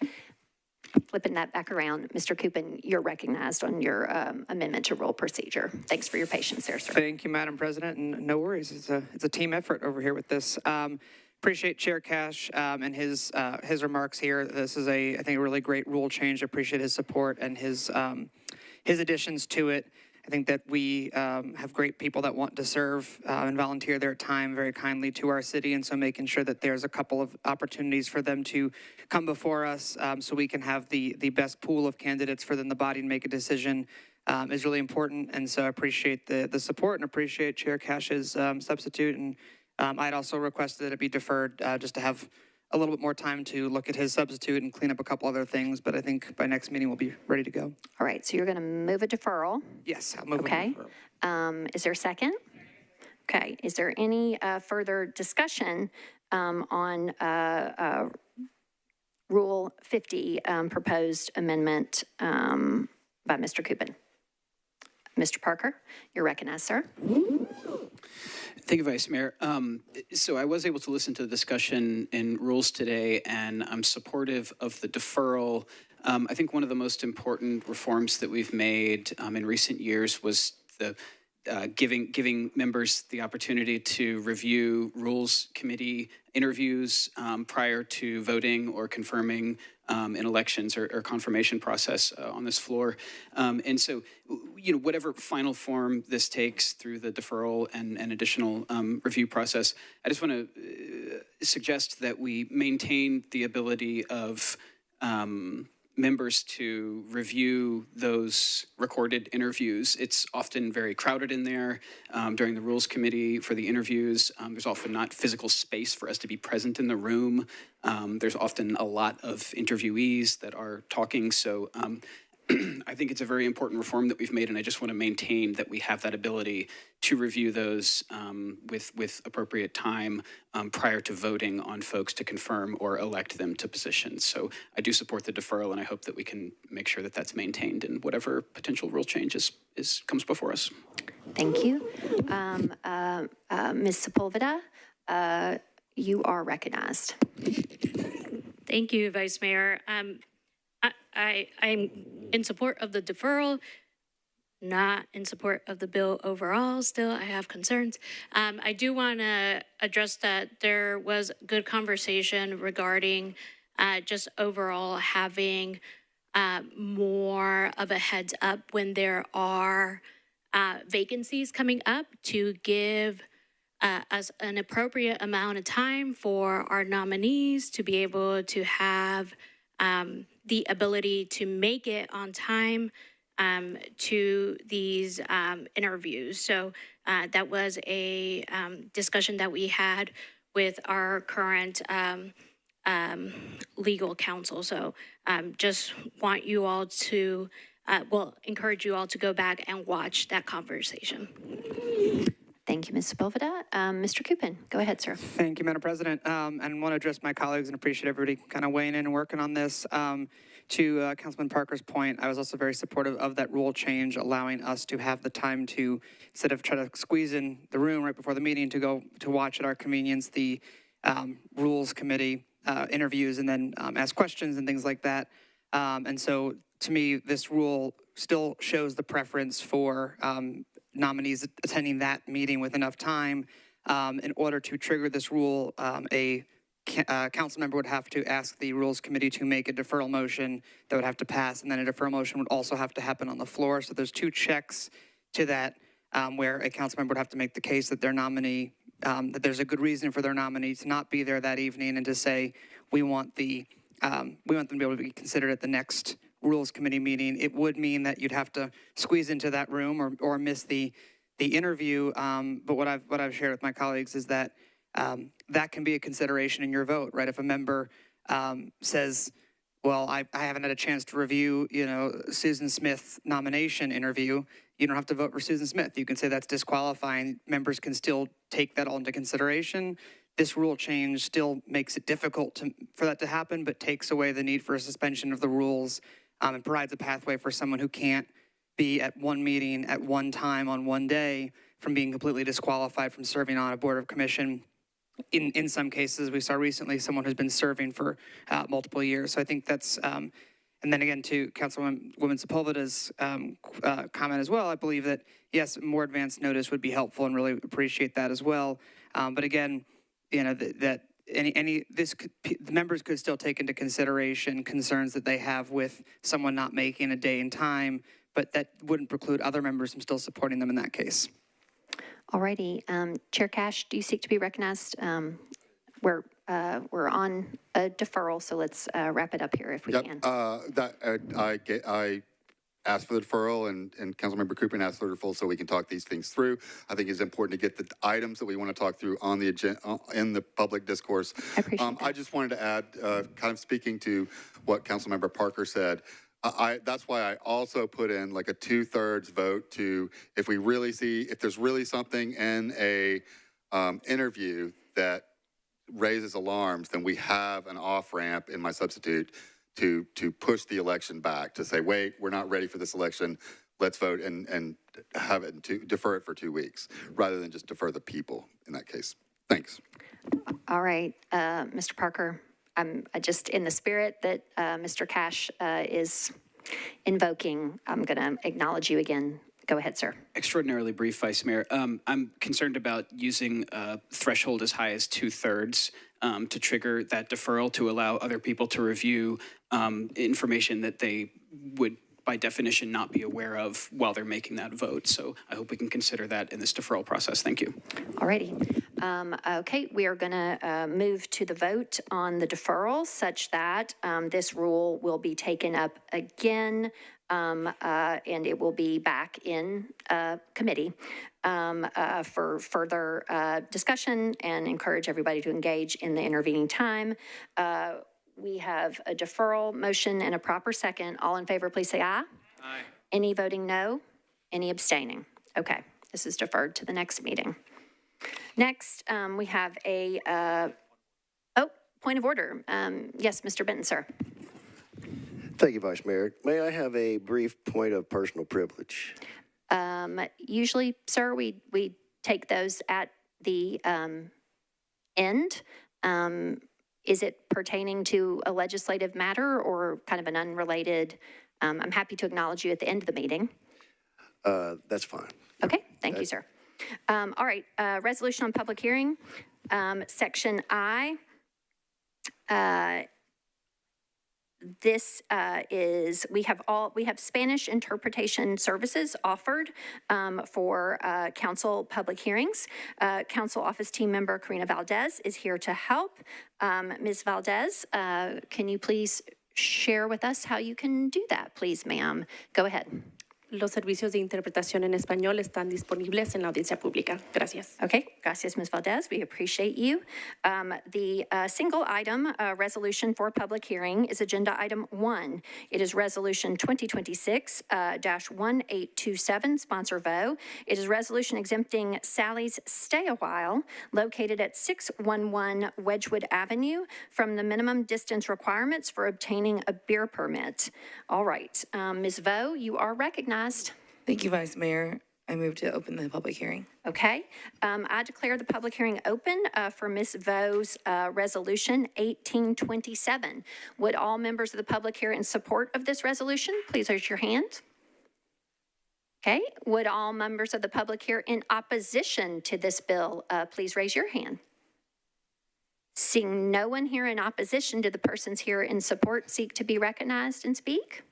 Flipping that back around, Mr. Coupin, you're recognized on your amendment to rule procedure. Thanks for your patience there, sir. Thank you, Madam President, and no worries. It's a team effort over here with this. Appreciate Chair Cash and his remarks here. This is I think a really great rule change. Appreciate his support and his additions to it. I think that we have great people that want to serve and volunteer their time very kindly to our city, and so making sure that there's a couple of opportunities for them to come before us so we can have the best pool of candidates for them, the body, to make a decision is really important. And so I appreciate the support and appreciate Chair Cash's substitute, and I'd also requested that it be deferred just to have a little bit more time to look at his substitute and clean up a couple other things, but I think by next meeting we'll be ready to go. All right, so you're going to move a deferral. Yes, I'll move it. Okay. Is there a second? Okay. Is there any further discussion on Rule 50 proposed amendment by Mr. Coupin? Mr. Parker, you're recognized, sir. Thank you, Vice Mayor. So I was able to listen to the discussion in rules today, and I'm supportive of the deferral. I think one of the most important reforms that we've made in recent years was the giving members the opportunity to review rules committee interviews prior to voting or confirming in elections or confirmation process on this floor. And so, whatever final form this takes through the deferral and additional review process, I just want to suggest that we maintain the ability of members to review those recorded interviews. It's often very crowded in there during the Rules Committee for the interviews. There's often not physical space for us to be present in the room. There's often a lot of interviewees that are talking. So I think it's a very important reform that we've made, and I just want to maintain that we have that ability to review those with appropriate time prior to voting on folks to confirm or elect them to positions. So I do support the deferral, and I hope that we can make sure that that's maintained in whatever potential rule changes comes before us. Thank you. Ms. Sepulveda, you are recognized. Thank you, Vice Mayor. I'm in support of the deferral, not in support of the bill overall. Still, I have concerns. I do want to address that there was good conversation regarding just overall having more of a heads up when there are vacancies coming up to give us an appropriate amount of time for our nominees to be able to have the ability to make it on time to these interviews. So that was a discussion that we had with our current legal counsel. So just want you all to, encourage you all to go back and watch that conversation. Thank you, Ms. Sepulveda. Mr. Coupin, go ahead, sir. Thank you, Madam President. And want to address my colleagues and appreciate everybody kind of weighing in and working on this. To Councilman Parker's point, I was also very supportive of that rule change, allowing us to have the time to, instead of try to squeeze in the room right before the meeting, to go to watch at our convenience the Rules Committee interviews and then ask questions and things like that. And so to me, this rule still shows the preference for nominees attending that meeting with enough time. In order to trigger this rule, a council member would have to ask the Rules Committee to make a deferral motion that would have to pass, and then a deferral motion would also have to happen on the floor. So there's two checks to that where a council member would have to make the case that their nominee, that there's a good reason for their nominee to not be there that evening, and to say, we want them to be able to be considered at the next Rules Committee meeting. It would mean that you'd have to squeeze into that room or miss the interview. But what I've shared with my colleagues is that that can be a consideration in your vote, right? If a member says, well, I haven't had a chance to review, Susan Smith's nomination interview, you don't have to vote for Susan Smith. You can say that's disqualifying. Members can still take that all into consideration. This rule change still makes it difficult for that to happen, but takes away the need for a suspension of the rules and provides a pathway for someone who can't be at one meeting at one time on one day from being completely disqualified from serving on a board of commission. In some cases, we saw recently someone who's been serving for multiple years. So I think that's, and then again to Councilwoman Sepulveda's comment as well, I believe that, yes, more advanced notice would be helpful and really appreciate that as well. But again, the members could still take into consideration concerns that they have with someone not making a day and time, but that wouldn't preclude other members from still supporting them in that case. All righty. Chair Cash, do you seek to be recognized? We're on a deferral, so let's wrap it up here if we can. I asked for the deferral, and Councilmember Cooper asked for the deferral so we can talk these things through. I think it's important to get the items that we want to talk through on the agenda, in the public discourse. I appreciate that. I just wanted to add, kind of speaking to what Councilmember Parker said, that's why I also put in like a 2/3 vote to, if we really see, if there's really something in a interview that raises alarms, then we have an off-ramp in my substitute to push the election back, to say, wait, we're not ready for this election, let's vote and have it, to defer it for 2 weeks, rather than just defer the people in that case. Thanks. All right, Mr. Parker, I'm just in the spirit that Mr. Cash is invoking, I'm going to acknowledge you again. Go ahead, sir. Extraordinarily brief, Vice Mayor. I'm concerned about using a threshold as high as 2/3 to trigger that deferral, to allow other people to review information that they would, by definition, not be aware of while they're making that vote. So I hope we can consider that in this deferral process. Thank you. All righty. Okay, we are going to move to the vote on the deferral such that this rule will be taken up again, and it will be back in committee for further discussion, and encourage everybody to engage in the intervening time. We have a deferral motion and a proper second. All in favor, please say aye. Aye. Any voting no? Any abstaining? Okay, this is deferred to the next meeting. Next, we have a, point of order. Yes, Mr. Benton, sir. Thank you, Vice Mayor. May I have a brief point of personal privilege? Usually, sir, we take those at the end. Is it pertaining to a legislative matter or kind of an unrelated? I'm happy to acknowledge you at the end of the meeting. That's fine. Okay, thank you, sir. All right, resolution on public hearing, section I. This is, we have Spanish interpretation services offered for council public hearings. Council office team member Karina Valdez is here to help. Ms. Valdez, can you please share with us how you can do that, please, ma'am? Go ahead. Los servicios de interpretación en español están disponibles en la audiencia pública. Gracias. Okay, gracias, Ms. Valdez. We appreciate you. The single item resolution for public hearing is agenda item 1. It is resolution 2026-1827, sponsor Vo. It is resolution exempting Sally's Stay a While, located at 611 Wedgwood Avenue, from the minimum distance requirements for obtaining a beer permit. All right, Ms. Vo, you are recognized. Thank you, Vice Mayor. I move to open the public hearing. Okay. I declare the public hearing open for Ms. Vo's resolution 1827. Would all members of the public here in support of this resolution, please raise your hand. Okay. Would all members of the public here in opposition to this bill, please raise your hand. Seeing no one here in opposition, do the persons here in support seek to be recognized and speak?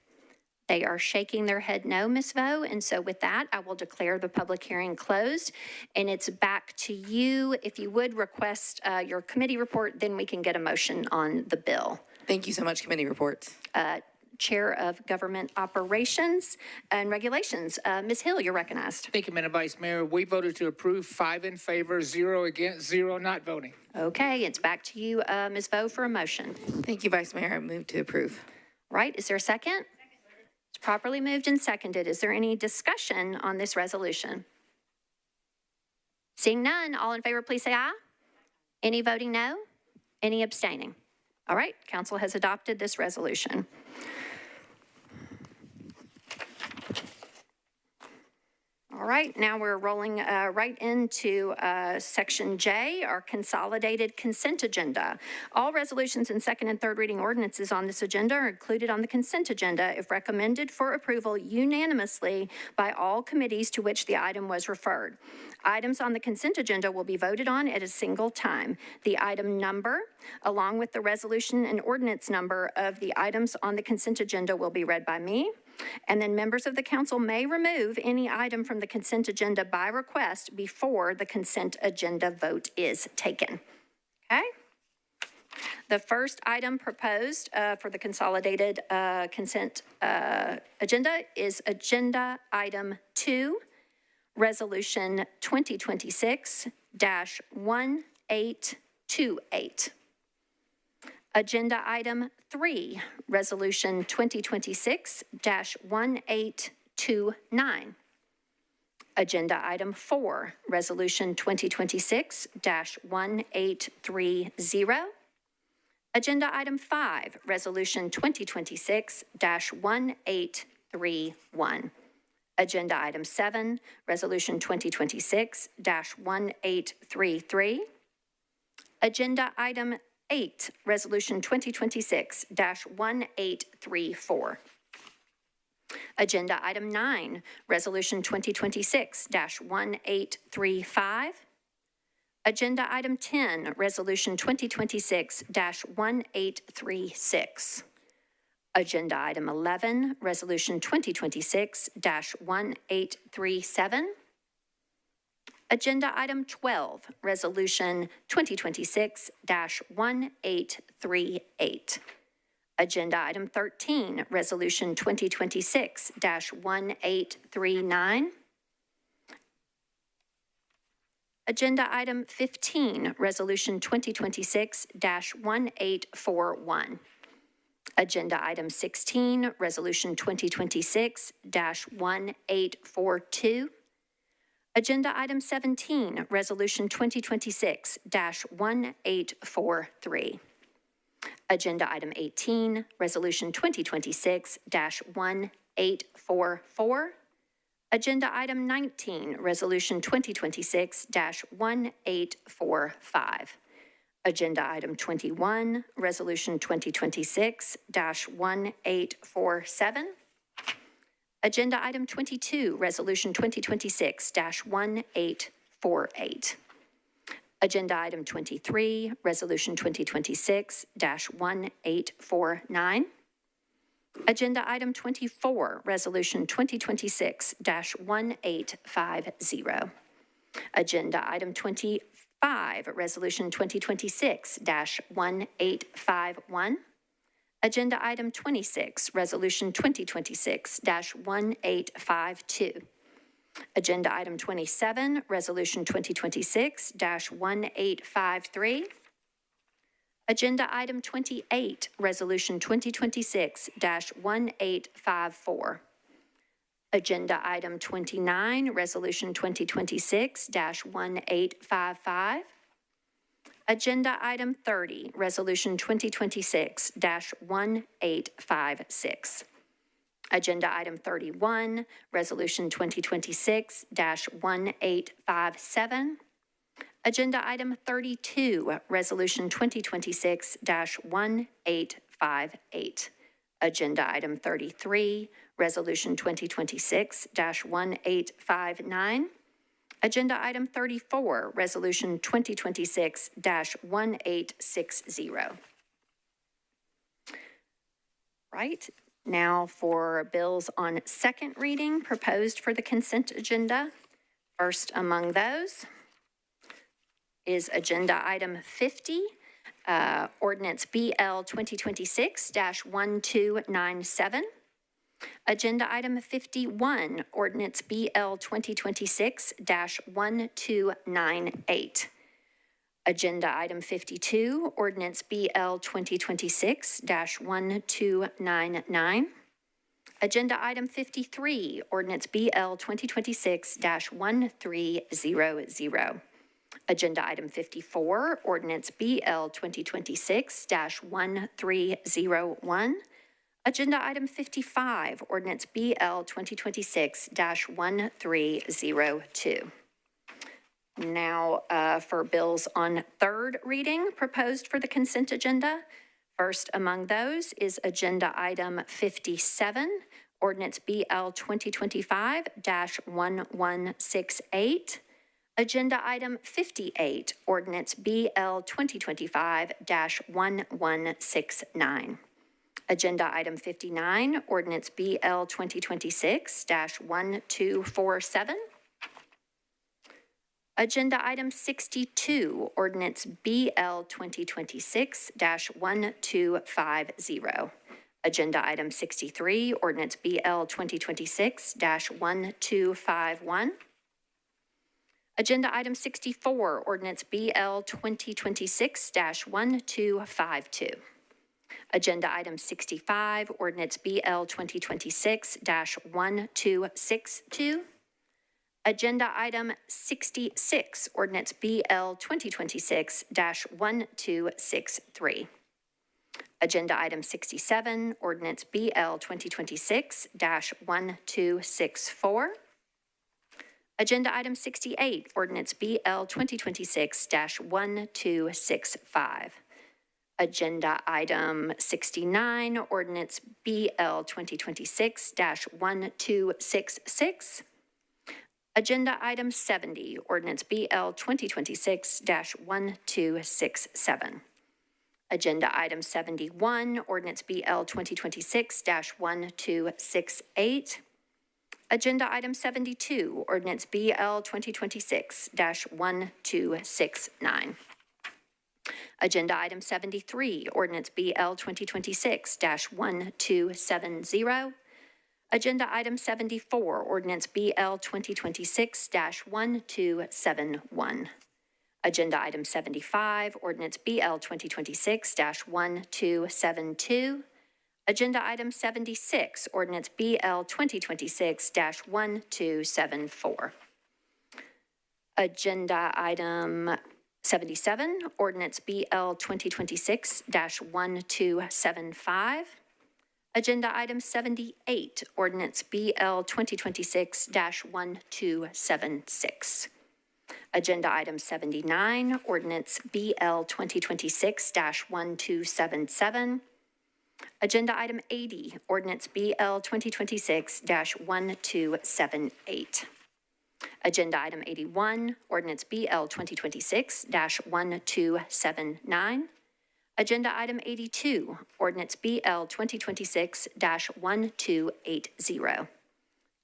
They are shaking their head no, Ms. Vo, and so with that, I will declare the public hearing closed, and it's back to you. If you would request your committee report, then we can get a motion on the bill. Thank you so much, committee reports. Chair of Government Operations and Regulations, Ms. Hill, you're recognized. Thank you, Madam Vice Mayor. We voted to approve, 5 in favor, 0 against, 0 not voting. Okay, it's back to you, Ms. Vo, for a motion. Thank you, Vice Mayor. I move to approve. Right, is there a second? It's properly moved and seconded. Is there any discussion on this resolution? Seeing none, all in favor, please say aye. Any voting no? Any abstaining? All right, council has adopted this resolution. All right, now we're rolling right into Section J, our consolidated consent agenda. All resolutions and second and third reading ordinances on this agenda are included on the consent agenda if recommended for approval unanimously by all committees to which the item was referred. Items on the consent agenda will be voted on at a single time. The item number, along with the resolution and ordinance number of the items on the consent agenda, will be read by me. And then members of the council may remove any item from the consent agenda by request before the consent agenda vote is taken. Okay? The first item proposed for the consolidated consent agenda is Agenda Item 2, Resolution 2026-1828. Agenda Item 3, Resolution 2026-1829. Agenda Item 4, Resolution 2026-1830. Agenda Item 5, Resolution 2026-1831. Agenda Item 7, Resolution 2026-1833. Agenda Item 8, Resolution 2026-1834. Agenda Item 9, Resolution 2026-1835. Agenda Item 10, Resolution 2026-1836. Agenda Item 11, Resolution 2026-1837. Agenda Item 12, Resolution 2026-1838. Agenda Item 13, Resolution 2026-1839. Agenda Item 15, Resolution 2026-1841. Agenda Item 16, Resolution 2026-1842. Agenda Item 17, Resolution 2026-1843. Agenda Item 18, Resolution 2026-1844. Agenda Item 19, Resolution 2026-1845. Agenda Item 21, Resolution 2026-1847. Agenda Item 22, Resolution 2026-1848. Agenda Item 23, Resolution 2026-1849. Agenda Item 24, Resolution 2026-1850. Agenda Item 25, Resolution 2026-1851. Agenda Item 26, Resolution 2026-1852. Agenda Item 27, Resolution 2026-1853. Agenda Item 28, Resolution 2026-1854. Agenda Item 29, Resolution 2026-1855. Agenda Item 30, Resolution 2026-1856. Agenda Item 31, Resolution 2026-1857. Agenda Item 32, Resolution 2026-1858. Agenda Item 33, Resolution 2026-1859. Agenda Item 34, Resolution 2026-1860. Right, now for bills on second reading proposed for the consent agenda. First among those is Agenda Item 50, Ordinance BL 2026-1297. Agenda Item 51, Ordinance BL 2026-1298. Agenda Item 52, Ordinance BL 2026-1299. Agenda Item 53, Ordinance BL 2026-1300. Agenda Item 54, Ordinance BL 2026-1301. Agenda Item 55, Ordinance BL 2026-1302. Now for bills on third reading proposed for the consent agenda. First among those is Agenda Item 57, Ordinance BL 2025-1168. Agenda Item 58, Ordinance BL 2025-1169. Agenda Item 59, Ordinance BL 2026-1247. Agenda item 62, ordinance BL 2026-1250. Agenda item 63, ordinance BL 2026-1251. Agenda item 64, ordinance BL 2026-1252. Agenda item 65, ordinance BL 2026-1262. Agenda item 66, ordinance BL 2026-1263. Agenda item 67, ordinance BL 2026-1264. Agenda item 68, ordinance BL 2026-1265. Agenda item 69, ordinance BL 2026-1266. Agenda item 70, ordinance BL 2026-1267. Agenda item 71, ordinance BL 2026-1268. Agenda item 72, ordinance BL 2026-1269. Agenda item 73, ordinance BL 2026-1270. Agenda item 74, ordinance BL 2026-1271. Agenda item 75, ordinance BL 2026-1272. Agenda item 76, ordinance BL 2026-1274. Agenda item 77, ordinance BL 2026-1275. Agenda item 78, ordinance BL 2026-1276. Agenda item 79, ordinance BL 2026-1277. Agenda item 80, ordinance BL 2026-1278. Agenda item 81, ordinance BL 2026-1279. Agenda item 82, ordinance BL 2026-1280.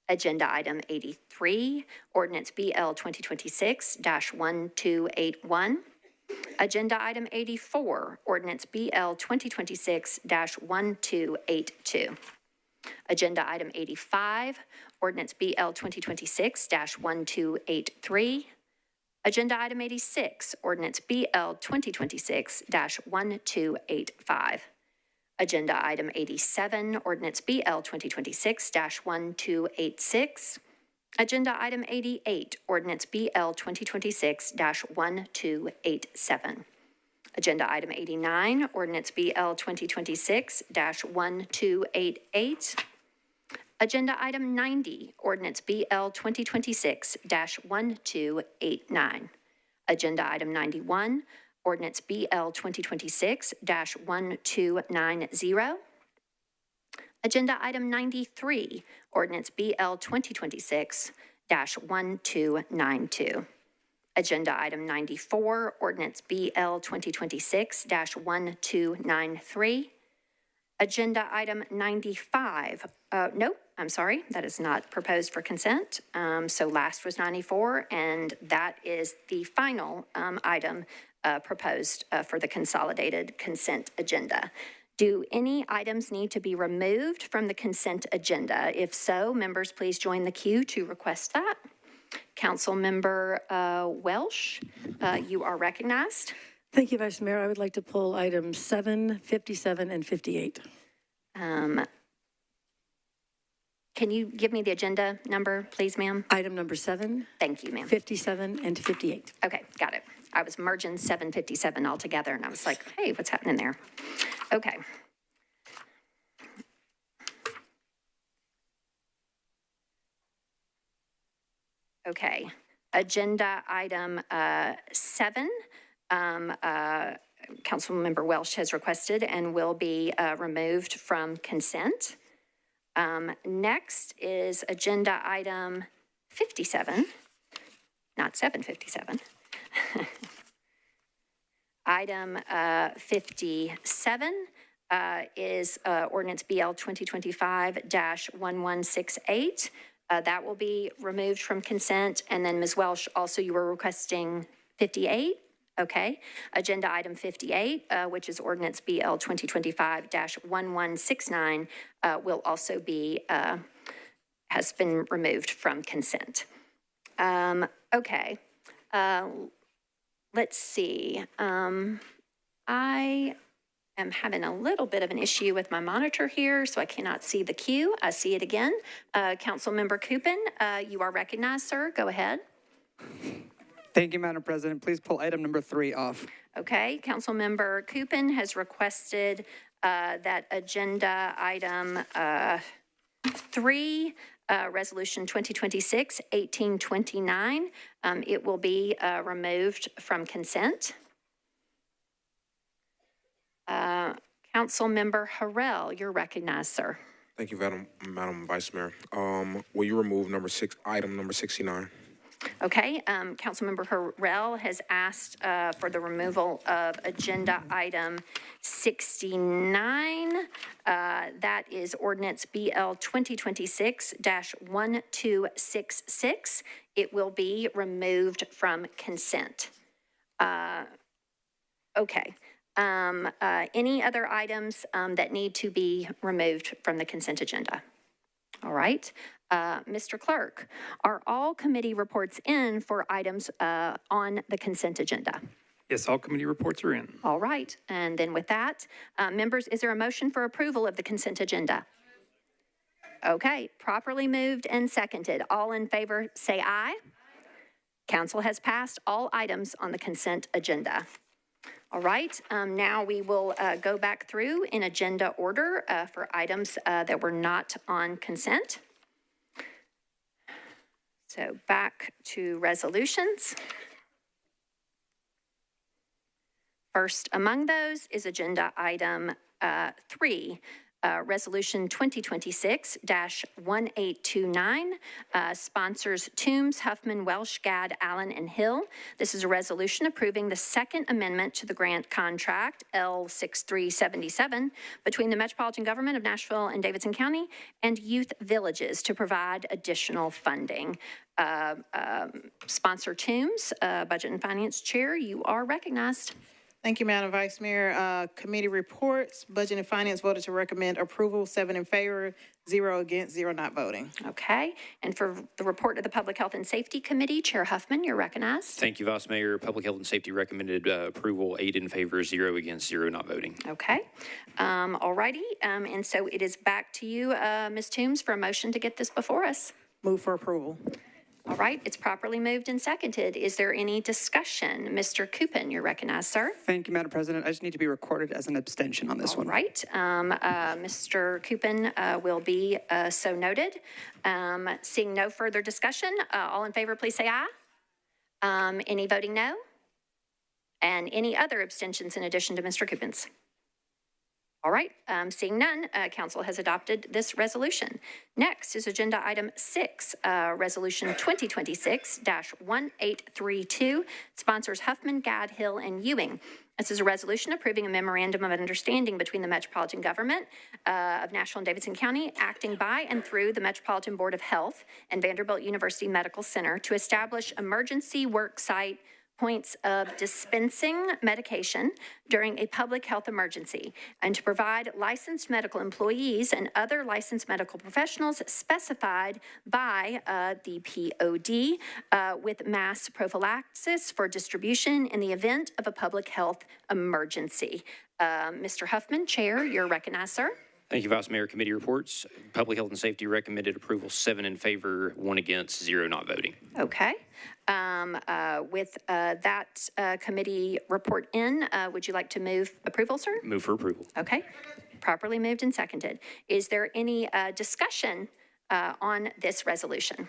Agenda item 83, ordinance BL 2026-1281. Agenda item 84, ordinance BL 2026-1282. Agenda item 85, ordinance BL 2026-1283. Agenda item 86, ordinance BL 2026-1285. Agenda item 87, ordinance BL 2026-1286. Agenda item 88, ordinance BL 2026-1287. Agenda item 89, ordinance BL 2026-1288. Agenda item 90, ordinance BL 2026-1289. Agenda item 91, ordinance BL 2026-1290. Agenda item 93, ordinance BL 2026-1292. Agenda item 94, ordinance BL 2026-1293. Agenda item 95, nope, I'm sorry, that is not proposed for consent. So last was 94, and that is the final item proposed for the consolidated consent agenda. Do any items need to be removed from the consent agenda? If so, members, please join the queue to request that. Councilmember Welsh, you are recognized. Thank you, Vice Mayor. I would like to pull items 7, 57, and 58. Can you give me the agenda number, please, ma'am? Item number 7. Thank you, ma'am. 57 and 58. Okay, got it. I was merging 757 all together, and I was like, hey, what's happening there? Okay. Okay. Agenda item 7. Councilmember Welsh has requested and will be removed from consent. Next is agenda item 57, not 757. Item 57 is ordinance BL 2025-1168. That will be removed from consent. And then Ms. Welsh, also you were requesting 58? Okay. Agenda item 58, which is ordinance BL 2025-1169, will also be, has been removed from consent. Okay. Let's see. I am having a little bit of an issue with my monitor here, so I cannot see the queue. I see it again. Councilmember Coopin, you are recognized, sir. Go ahead. Thank you, Madam President. Please pull item number 3 off. Okay, Councilmember Coopin has requested that agenda item 3, Resolution 2026-1829, it will be removed from consent. Councilmember Harrell, you're recognized, sir. Thank you, Madam Vice Mayor. Will you remove item number 69? Okay, Councilmember Harrell has asked for the removal of agenda item 69. That is ordinance BL 2026-1266. It will be removed from consent. Okay. Any other items that need to be removed from the consent agenda? All right. Mr. Clerk, are all committee reports in for items on the consent agenda? Yes, all committee reports are in. All right. And then with that, members, is there a motion for approval of the consent agenda? Okay. Properly moved and seconded. All in favor, say aye. Council has passed all items on the consent agenda. All right, now we will go back through in agenda order for items that were not on consent. So back to resolutions. First among those is agenda item 3. Resolution 2026-1829, sponsors Toombs, Huffman, Welsh, Gadd, Allen, and Hill. This is a resolution approving the second amendment to the grant contract L6377 between the Metropolitan Government of Nashville and Davidson County and Youth Villages to provide additional funding. Sponsor Toombs, Budget and Finance Chair, you are recognized. Thank you, Madam Vice Mayor. Committee reports, Budget and Finance voted to recommend approval, 7 in favor, 0 against, 0 not voting. Okay. And for the report of the Public Health and Safety Committee, Chair Huffman, you're recognized. Thank you, Vice Mayor. Public Health and Safety recommended approval, 8 in favor, 0 against, 0 not voting. Okay. All righty. And so it is back to you, Ms. Toombs, for a motion to get this before us. Move for approval. All right, it's properly moved and seconded. Is there any discussion? Mr. Coopin, you're recognized, sir. Thank you, Madam President. I just need to be recorded as an abstention on this one. All right, Mr. Coopin will be so noted. Seeing no further discussion, all in favor, please say aye. Any voting no? And any other abstentions in addition to Mr. Coopin's? All right, seeing none, Council has adopted this resolution. Next is agenda item 6, Resolution 2026-1832, sponsors Huffman, Gadd, Hill, and Ewing. This is a resolution approving a memorandum of understanding between the Metropolitan Government of Nashville and Davidson County, acting by and through the Metropolitan Board of Health and Vanderbilt University Medical Center to establish emergency work site points of dispensing medication during a public health emergency, and to provide licensed medical employees and other licensed medical professionals specified by the POD with mass prophylaxis for distribution in the event of a public health emergency. Mr. Huffman, Chair, you're recognized, sir. Thank you, Vice Mayor. Committee reports. Public Health and Safety recommended approval, 7 in favor, 1 against, 0 not voting. Okay. With that committee report in, would you like to move approval, sir? Move for approval. Okay. Properly moved and seconded. Is there any discussion on this resolution?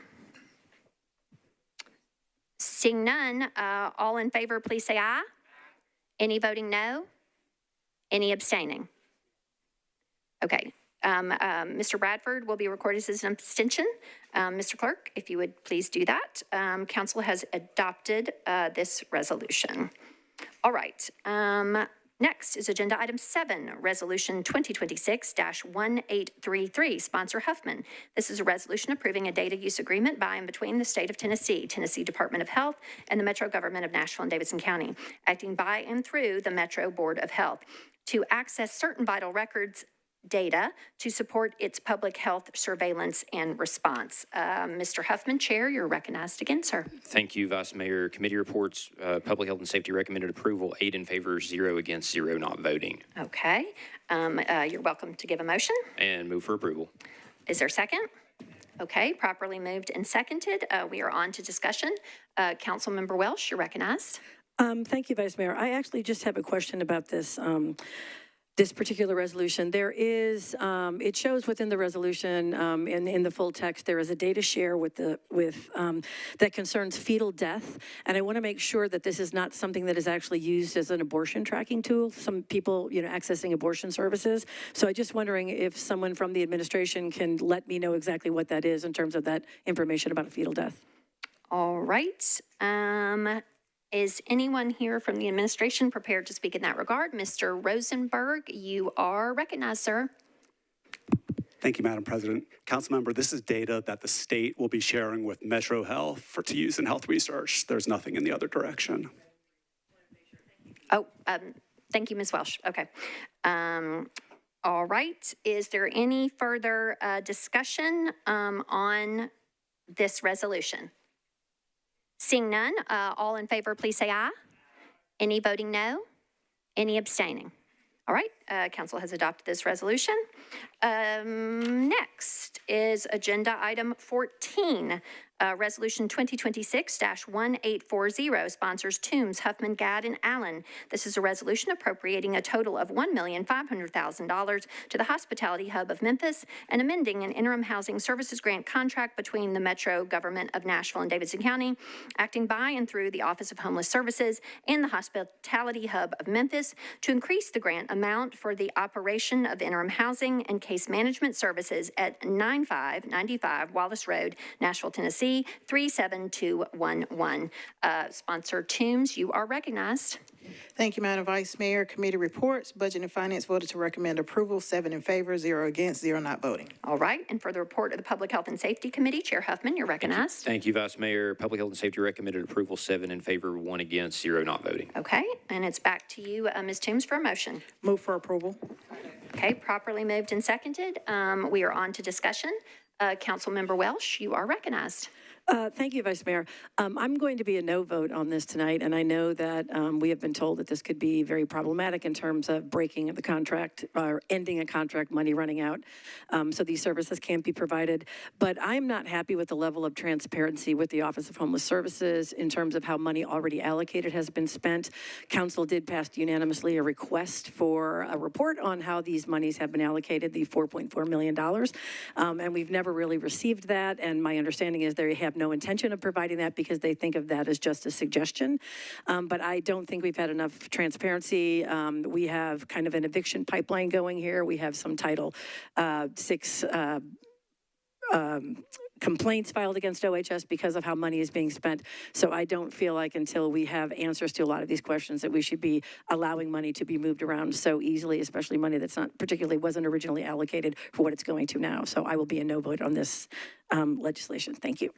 Seeing none, all in favor, please say aye. Any voting no? Any abstaining? Okay. Mr. Bradford will be recorded as an abstention. Mr. Clerk, if you would please do that. Council has adopted this resolution. All right. Next is Agenda Item 7, Resolution 2026-1833, sponsor Huffman. This is a resolution approving a data use agreement by and between the State of Tennessee, Tennessee Department of Health, and the Metro Government of Nashville and Davidson County, acting by and through the Metro Board of Health to access certain vital records data to support its public health surveillance and response. Mr. Huffman, Chair, you're recognized again, sir. Thank you, Vice Mayor. Committee reports, Public Health and Safety recommended approval, 8 in favor, 0 against, 0 not voting. Okay. You're welcome to give a motion. And move for approval. Is there a second? Okay, properly moved and seconded. We are on to discussion. Councilmember Welsh, you're recognized. Thank you, Vice Mayor. I actually just have a question about this. This particular resolution. There is, it shows within the resolution, in the full text, there is a data share that concerns fetal death. And I want to make sure that this is not something that is actually used as an abortion tracking tool. Some people, accessing abortion services. So I'm just wondering if someone from the administration can let me know exactly what that is in terms of that information about a fetal death. All right. Is anyone here from the administration prepared to speak in that regard? Mr. Rosenberg, you are recognized, sir. Thank you, Madam President. Councilmember, this is data that the state will be sharing with Metro Health to use in health research. There's nothing in the other direction. Oh, thank you, Ms. Welsh. Okay. All right. Is there any further discussion on this resolution? Seeing none, all in favor, please say aye. Any voting no? Any abstaining? All right, council has adopted this resolution. Next is Agenda Item 14, Resolution 2026-1840, sponsors Toombs, Huffman, Gadd, and Allen. This is a resolution appropriating a total of $1,500,000 to the Hospitality Hub of Memphis and amending an interim housing services grant contract between the Metro Government of Nashville and Davidson County, acting by and through the Office of Homeless Services and the Hospitality Hub of Memphis to increase the grant amount for the operation of interim housing and case management services at 9595 Wallace Road, Nashville, Tennessee, 37211. Sponsor Toombs, you are recognized. Thank you, Madam Vice Mayor. Committee reports, Budget and Finance voted to recommend approval, 7 in favor, 0 against, 0 not voting. All right, and for the report of the Public Health and Safety Committee, Chair Huffman, you're recognized. Thank you, Vice Mayor. Public Health and Safety recommended approval, 7 in favor, 1 against, 0 not voting. Okay, and it's back to you, Ms. Toombs, for a motion. Move for approval. Okay, properly moved and seconded. We are on to discussion. Councilmember Welsh, you are recognized. Thank you, Vice Mayor. I'm going to be a no vote on this tonight, and I know that we have been told that this could be very problematic in terms of breaking of the contract or ending a contract, money running out, so these services can't be provided. But I'm not happy with the level of transparency with the Office of Homeless Services in terms of how money already allocated has been spent. Council did pass unanimously a request for a report on how these monies have been allocated, the $4.4 million, and we've never really received that, and my understanding is they have no intention of providing that because they think of that as just a suggestion. But I don't think we've had enough transparency. We have kind of an eviction pipeline going here. We have some Title VI complaints filed against OHS because of how money is being spent. So I don't feel like until we have answers to a lot of these questions that we should be allowing money to be moved around so easily, especially money that's not particularly wasn't originally allocated for what it's going to now. So I will be a no vote on this legislation. Thank you.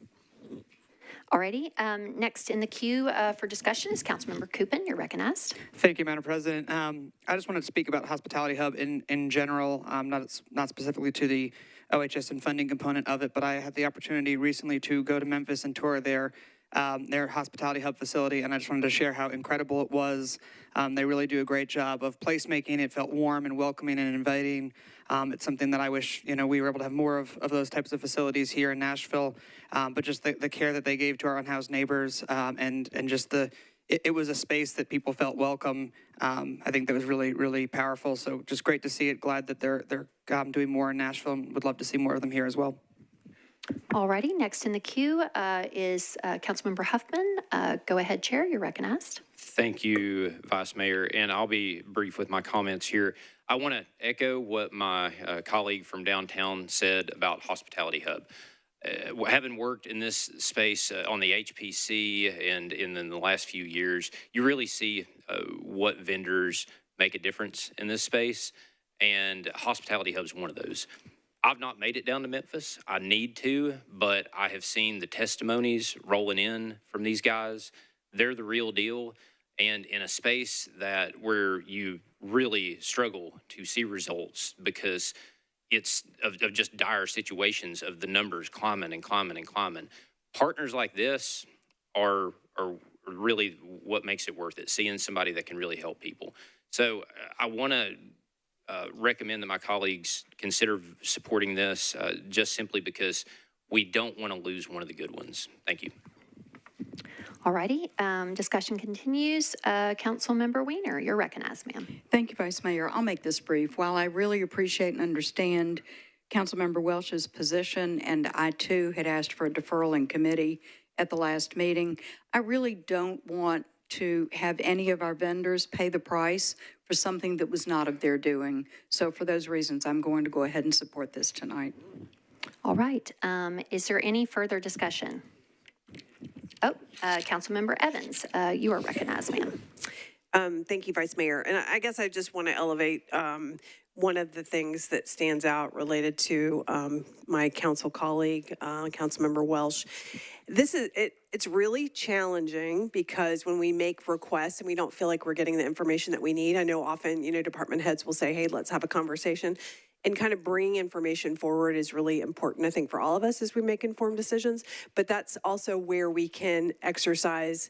Alrighty, next in the queue for discussion is Councilmember Coopin. You're recognized. Thank you, Madam President. I just wanted to speak about Hospitality Hub in general, not specifically to the OHS and funding component of it, but I had the opportunity recently to go to Memphis and tour their Hospitality Hub facility, and I just wanted to share how incredible it was. They really do a great job of placemaking. It felt warm and welcoming and inviting. It's something that I wish, we were able to have more of those types of facilities here in Nashville, but just the care that they gave to our unhoused neighbors and just it was a space that people felt welcome. I think that was really, really powerful. So just great to see it. Glad that they're doing more in Nashville and would love to see more of them here as well. Alrighty, next in the queue is Councilmember Huffman. Go ahead, Chair, you're recognized. Thank you, Vice Mayor, and I'll be brief with my comments here. I want to echo what my colleague from downtown said about Hospitality Hub. Having worked in this space on the HPC and in the last few years, you really see what vendors make a difference in this space, and Hospitality Hub's one of those. I've not made it down to Memphis. I need to, but I have seen the testimonies rolling in from these guys. They're the real deal. And in a space that where you really struggle to see results because it's of just dire situations of the numbers climbing and climbing and climbing. Partners like this are really what makes it worth it, seeing somebody that can really help people. So I want to recommend that my colleagues consider supporting this just simply because we don't want to lose one of the good ones. Thank you. All righty, discussion continues. Councilmember Weiner, you're recognized, ma'am. Thank you, Vice Mayor. I'll make this brief. While I really appreciate and understand Councilmember Welch's position, and I too had asked for a deferral in committee at the last meeting, I really don't want to have any of our vendors pay the price for something that was not of their doing. So for those reasons, I'm going to go ahead and support this tonight. All right, is there any further discussion? Oh, Councilmember Evans, you are recognized, ma'am. Thank you, Vice Mayor. And I guess I just want to elevate one of the things that stands out related to my council colleague, Councilmember Welch. It's really challenging because when we make requests and we don't feel like we're getting the information that we need, I know often, department heads will say, hey, let's have a conversation. And kind of bringing information forward is really important, I think, for all of us as we make informed decisions. But that's also where we can exercise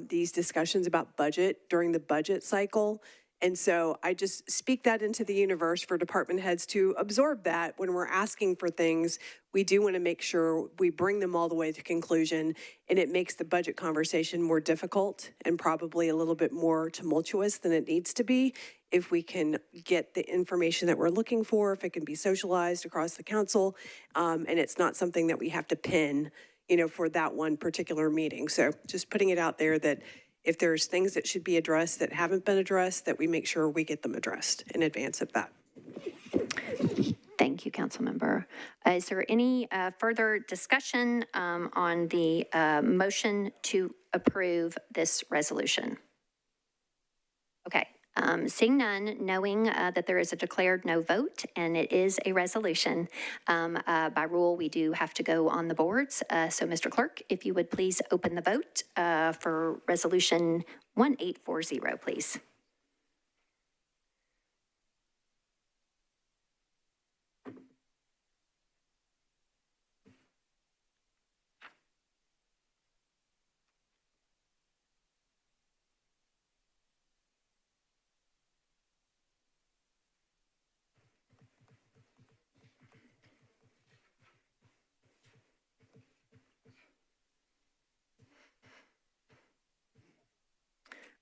these discussions about budget during the budget cycle. And so I just speak that into the universe for department heads to absorb that when we're asking for things. We do want to make sure we bring them all the way to conclusion, and it makes the budget conversation more difficult and probably a little bit more tumultuous than it needs to be if we can get the information that we're looking for, if it can be socialized across the council, and it's not something that we have to pin, for that one particular meeting. So just putting it out there that if there's things that should be addressed that haven't been addressed, that we make sure we get them addressed in advance of that. Thank you, Councilmember. Is there any further discussion on the motion to approve this resolution? Okay. Seeing none, knowing that there is a declared no vote and it is a resolution, by rule, we do have to go on the boards. So, Mr. Clerk, if you would please open the vote for resolution 1840, please.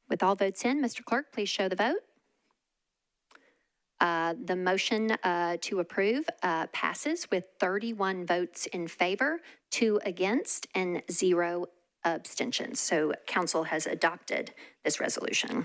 With all votes in, Mr. Clerk, please show the vote. The motion to approve passes with 31 votes in favor, 2 against, and 0 abstentions. So council has adopted this resolution.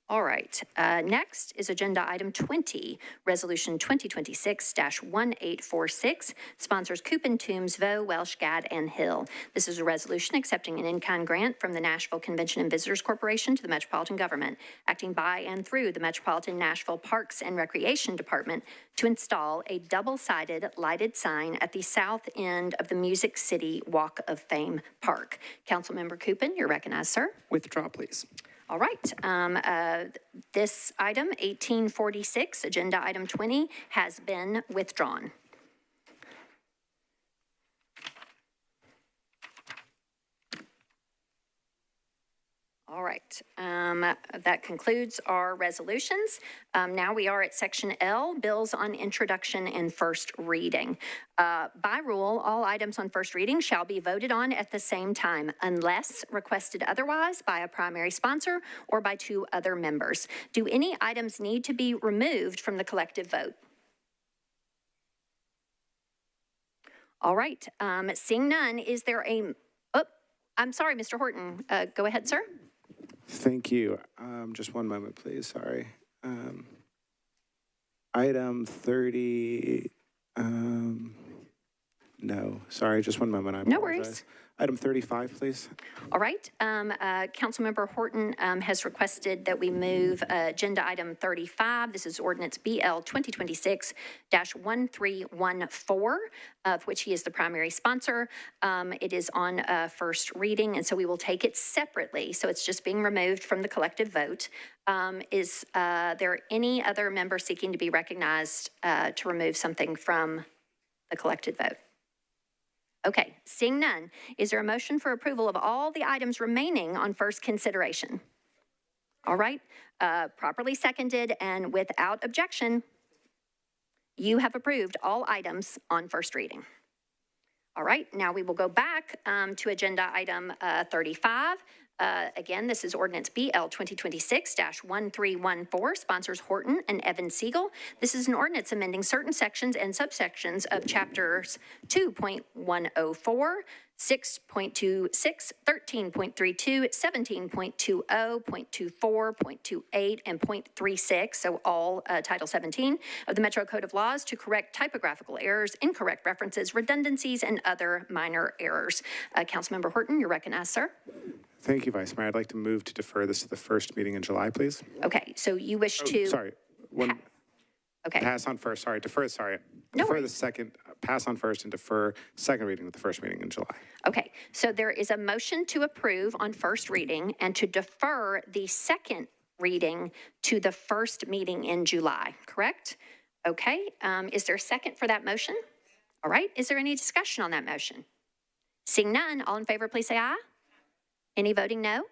All right, next is agenda item 20, resolution 2026-1846, sponsors Coupon, Toombs, Vaux, Welsh, Gad, and Hill. This is a resolution accepting an in-kind grant from the Nashville Convention and Visitors Corporation to the Metropolitan Government, acting by and through the Metropolitan Nashville Parks and Recreation Department to install a double-sided lighted sign at the south end of the Music City Walk of Fame Park. Councilmember Coupon, you're recognized, sir. Withdraw, please. All right, this item, 1846, agenda item 20, has been withdrawn. All right, that concludes our resolutions. Now we are at section L, bills on introduction and first reading. By rule, all items on first reading shall be voted on at the same time unless requested otherwise by a primary sponsor or by 2 other members. Do any items need to be removed from the collective vote? All right, seeing none, is there a, I'm sorry, Mr. Horton, go ahead, sir. Thank you. Just one moment, please. Sorry. Item 30. No, sorry, just one moment. I apologize. No worries. Item 35, please. All right. Councilmember Horton has requested that we move agenda item 35. This is ordinance BL 2026-1314, of which he is the primary sponsor. It is on first reading, and so we will take it separately. So it's just being removed from the collective vote. Is there any other member seeking to be recognized to remove something from the collected vote? Okay, seeing none, is there a motion for approval of all the items remaining on first consideration? All right, properly seconded and without objection, you have approved all items on first reading. All right, now we will go back to agenda item 35. Again, this is ordinance BL 2026-1314, sponsors Horton and Evan Siegel. This is an ordinance amending certain sections and subsections of chapters 2.104, 6.26, 13.32, 17.20, 0.24, 0.28, and 0.36, so all Title 17 of the Metro Code of Laws to correct typographical errors, incorrect references, redundancies, and other minor errors. Councilmember Horton, you're recognized, sir. Thank you, Vice Mayor. I'd like to move to defer this to the first meeting in July, please. Okay, so you wish to... Sorry. Okay. Pass on first. Sorry, defer, sorry. No defer worries. the second, pass on first and defer second reading to the first meeting in July. Okay, so there is a motion to approve on first reading and to defer the second reading to the first meeting in July, correct? Okay, is there a second for that motion? All right, is there any discussion on that motion? Seeing none, all in favor, please say aye. Any voting no?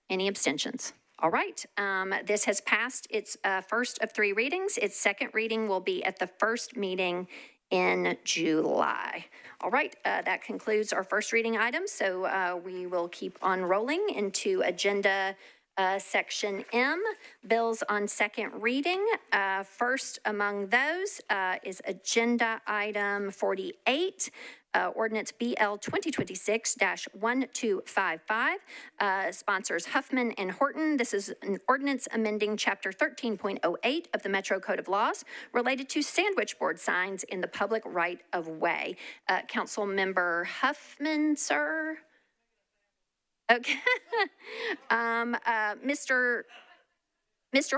Any abstentions? All right, this has passed its first of three readings. Its second reading will be at the first meeting in July. All right, that concludes our first reading items. So we will keep on rolling into agenda section M, bills on second reading. First among those is agenda item 48. Ordinance BL 2026-1255, sponsors Huffman and Horton. This is an ordinance amending Chapter 13.08 of the Metro Code of Laws related to sandwich board signs in the public right-of-way. Council Member Huffman, sir? Okay. Mr.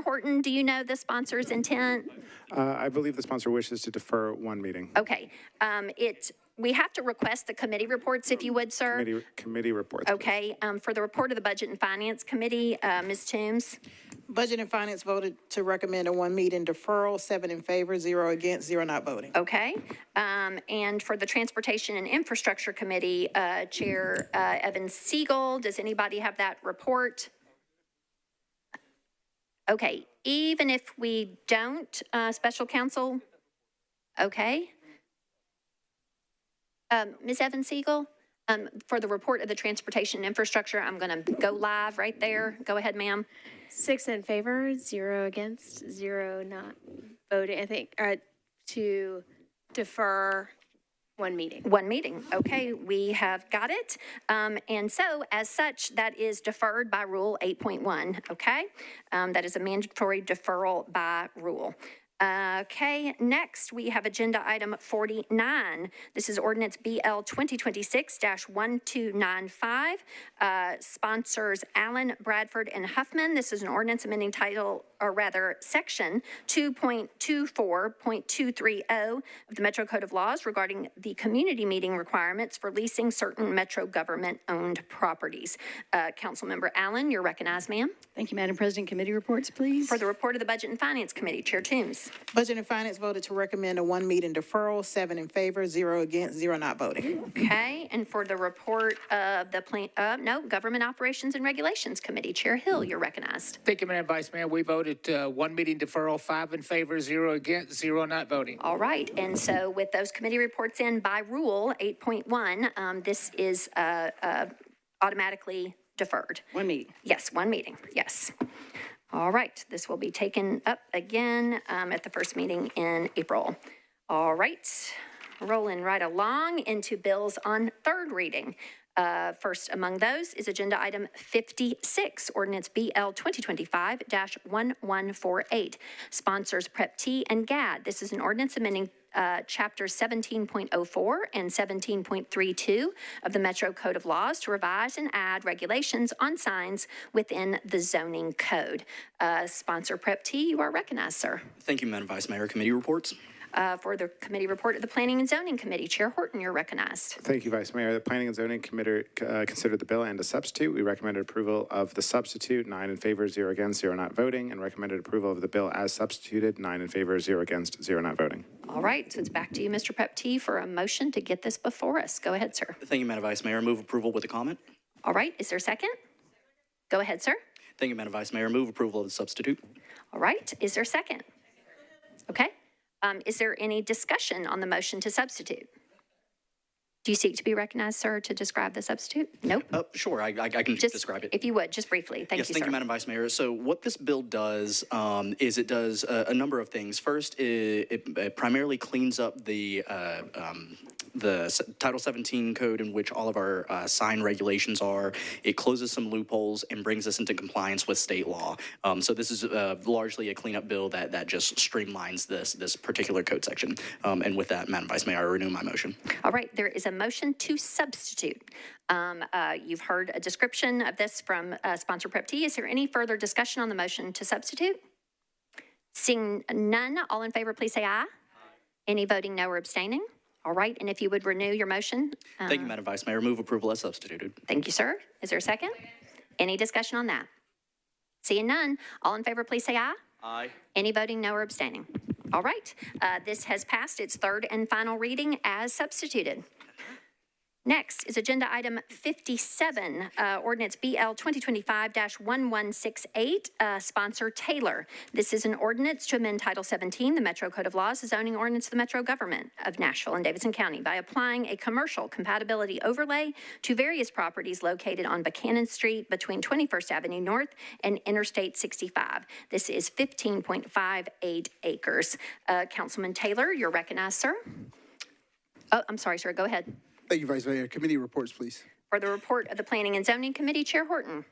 Horton, do you know the sponsor's intent? I believe the sponsor wishes to defer one meeting. Okay. We have to request the committee reports, if you would, sir. Committee reports. Okay. For the report of the Budget and Finance Committee, Ms. Toombs. Budget and Finance voted to recommend a one meeting deferral, 7 in favor, 0 against, 0 not voting. Okay. And for the Transportation and Infrastructure Committee, Chair Evan Siegel, does anybody have that report? Okay. Even if we don't, Special Counsel? Okay. Ms. Evan Siegel, for the report of the Transportation and Infrastructure, I'm going to go live right there. Go ahead, ma'am. 6 in favor, 0 against, 0 not voting. I think to defer one meeting. One meeting. Okay, we have got it. And so, as such, that is deferred by Rule 8.1. Okay, that is a mandatory deferral by rule. Okay, next we have agenda item 49. This is ordinance BL 2026-1295, sponsors Allen, Bradford, and Huffman. This is an ordinance amending section 2.24.230 of the Metro Code of Laws regarding the community meeting requirements for leasing certain Metro government-owned properties. Councilmember Allen, you're recognized, ma'am. Thank you, Madam President. Committee reports, please. For the report of the Budget and Finance Committee, Chair Toombs. Budget and Finance voted to recommend a one meeting deferral, 7 in favor, 0 against, 0 not voting. Okay, and for the report of the Government Operations and Regulations Committee, Chair Hill, you're recognized. Thank you, Madam Vice Mayor. We voted one meeting deferral, 5 in favor, 0 against, 0 not voting. All right, and so with those committee reports in by Rule 8.1, this is automatically deferred. One meeting. Yes, one meeting, yes. All right, this will be taken up again at the first meeting in April. All right, rolling right along into bills on third reading. First among those is Agenda Item 56, Ordinance BL 2025-1148. Sponsors Prep T and GAD. This is an ordinance amending Chapters 17.04 and 17.32 of the Metro Code of Laws to revise and add regulations on signs within the zoning code. Sponsor Prep T, you are recognized, sir. Thank you, Madam Vice Mayor. Committee reports. For the committee report of the Planning and Zoning Committee, Chair Horton, you're recognized. Thank you, Vice Mayor. The Planning and Zoning Committee considered the bill and a substitute. We recommended approval of the substitute, 9 in favor, 0 against, 0 not voting, and recommended approval of the bill as substituted, 9 in favor, 0 against, 0 not voting. All right, so it's back to you, Mr. Prep T, for a motion to get this before us. Go ahead, sir. Thank you, Madam Vice Mayor. Move approval with a comment. All right, is there a second? Go ahead, sir. Thank you, Madam Vice Mayor. Move approval of the substitute. All right, is there a second? Okay. Is there any discussion on the motion to substitute? Do you seek to be recognized, sir, to describe the substitute? Nope. Sure, I can describe it. If you would, just briefly. Thank you, sir. Thank you, Madam Vice Mayor. So what this bill does is it does a number of things. First, it primarily cleans up the Title 17 code in which all of our sign regulations are. It closes some loopholes and brings us into compliance with state law. So this is largely a cleanup bill that just streamlines this particular code section. And with that, Madam Vice Mayor, I renew my motion. All right, there is a motion to substitute. You've heard a description of this from Sponsor Prep T. Is there any further discussion on the motion to substitute? Seeing none, all in favor, please say aye. Any voting no or abstaining? All right, and if you would renew your motion. Thank you, Madam Vice Mayor. Move approval as substituted. Thank you, sir. Is there a second? Any discussion on that? Seeing none, all in favor, please say aye. Aye. Any voting no or abstaining? All right, this has passed its third and final reading as substituted. Next is Agenda Item 57, Ordinance BL 2025-1168, Sponsor Taylor. This is an ordinance to amend Title 17, the Metro Code of Laws, the zoning ordinance of the Metro government of Nashville and Davidson County by applying a commercial compatibility overlay to various properties located on Buchanan Street between 21st Avenue North and Interstate 65. This is 15.58 acres. Councilman Taylor, you're recognized, sir. Oh, I'm sorry, sir. Go ahead. Thank you, Vice Mayor. Committee reports, please. For the report of the Planning and Zoning Committee, Chair Horton.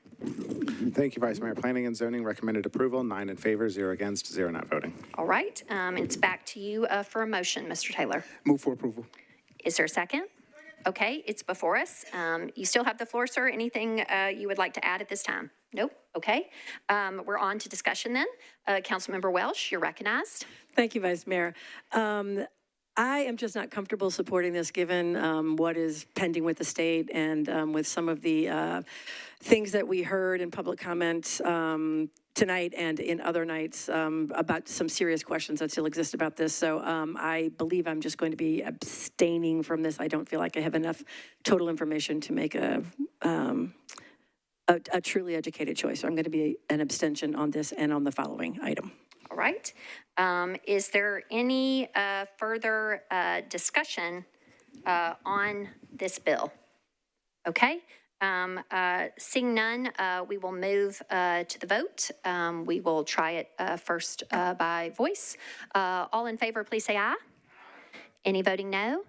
Thank you, Vice Mayor. Planning and Zoning recommended approval, 9 in favor, 0 against, 0 not voting. All right, it's back to you for a motion, Mr. Taylor. Move for approval. Is there a second? Okay, it's before us. You still have the floor, sir. Anything you would like to add at this time? Nope. Okay. We're on to discussion then. Councilmember Welsh, you're recognized. Thank you, Vice Mayor. I am just not comfortable supporting this given what is pending with the state and with some of the things that we heard in public comments tonight and in other nights about some serious questions that still exist about this. So I believe I'm just going to be abstaining from this. I don't feel like I have enough total information to make a truly educated choice. So I'm going to be an abstention on this and on the following item. All right. Is there any further discussion on this bill? Okay. Seeing none, we will move to the vote. We will try it first by voice. All in favor, please say aye. Any voting no?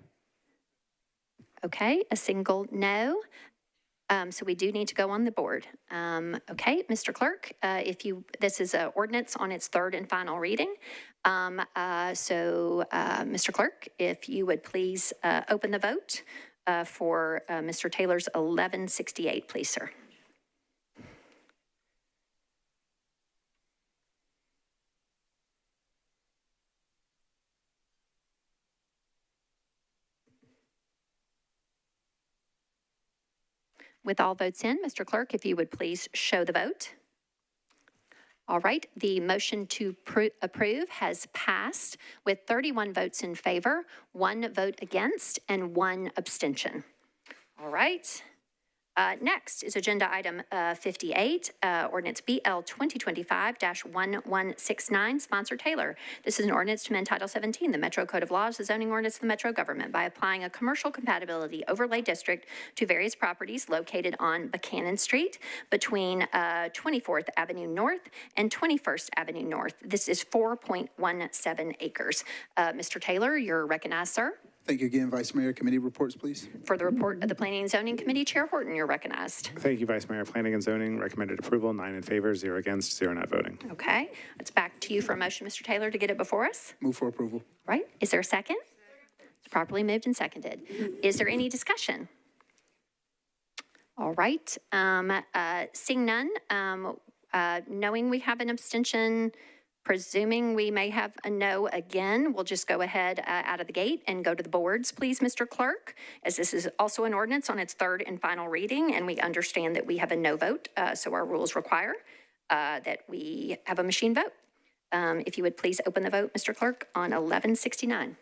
Okay, a single no. So we do need to go on the board. Okay, Mr. Clerk, this is an ordinance on its third and final reading. Mr. Clerk, if you would please open the vote for Mr. Taylor's 1168, please, sir. With all votes in, Mr. Clerk, if you would please show the vote. All right, the motion to approve has passed with 31 votes in favor, 1 vote against, and 1 abstention. All right. Next is Agenda Item 58, Ordinance BL 2025-1169, Sponsor Taylor. This is an ordinance to amend Title 17, the Metro Code of Laws, the zoning ordinance of the Metro government by applying a commercial compatibility overlay district to various properties located on Buchanan Street between 24th Avenue North and 21st Avenue North. This is 4.17 acres. Mr. Taylor, you're recognized, sir. Thank you again, Vice Mayor. Committee reports, please. For the report of the Planning and Zoning Committee, Chair Horton, you're recognized. Thank you, Vice Mayor. Planning and Zoning recommended approval, 9 in favor, 0 against, 0 not voting. Okay, it's back to you for a motion, Mr. Taylor, to get it before us. Move for approval. Right, is there a second? It's properly moved and seconded. Is there any discussion? All right, seeing none, knowing we have an abstention, presuming we may have a no again, we'll just go ahead out of the gate and go to the boards, please, Mr. Clerk, as this is also an ordinance on its third and final reading, and we understand that we have a no vote, so our rules require that we have a machine vote. If you would please open the vote, Mr. Clerk, on 1169.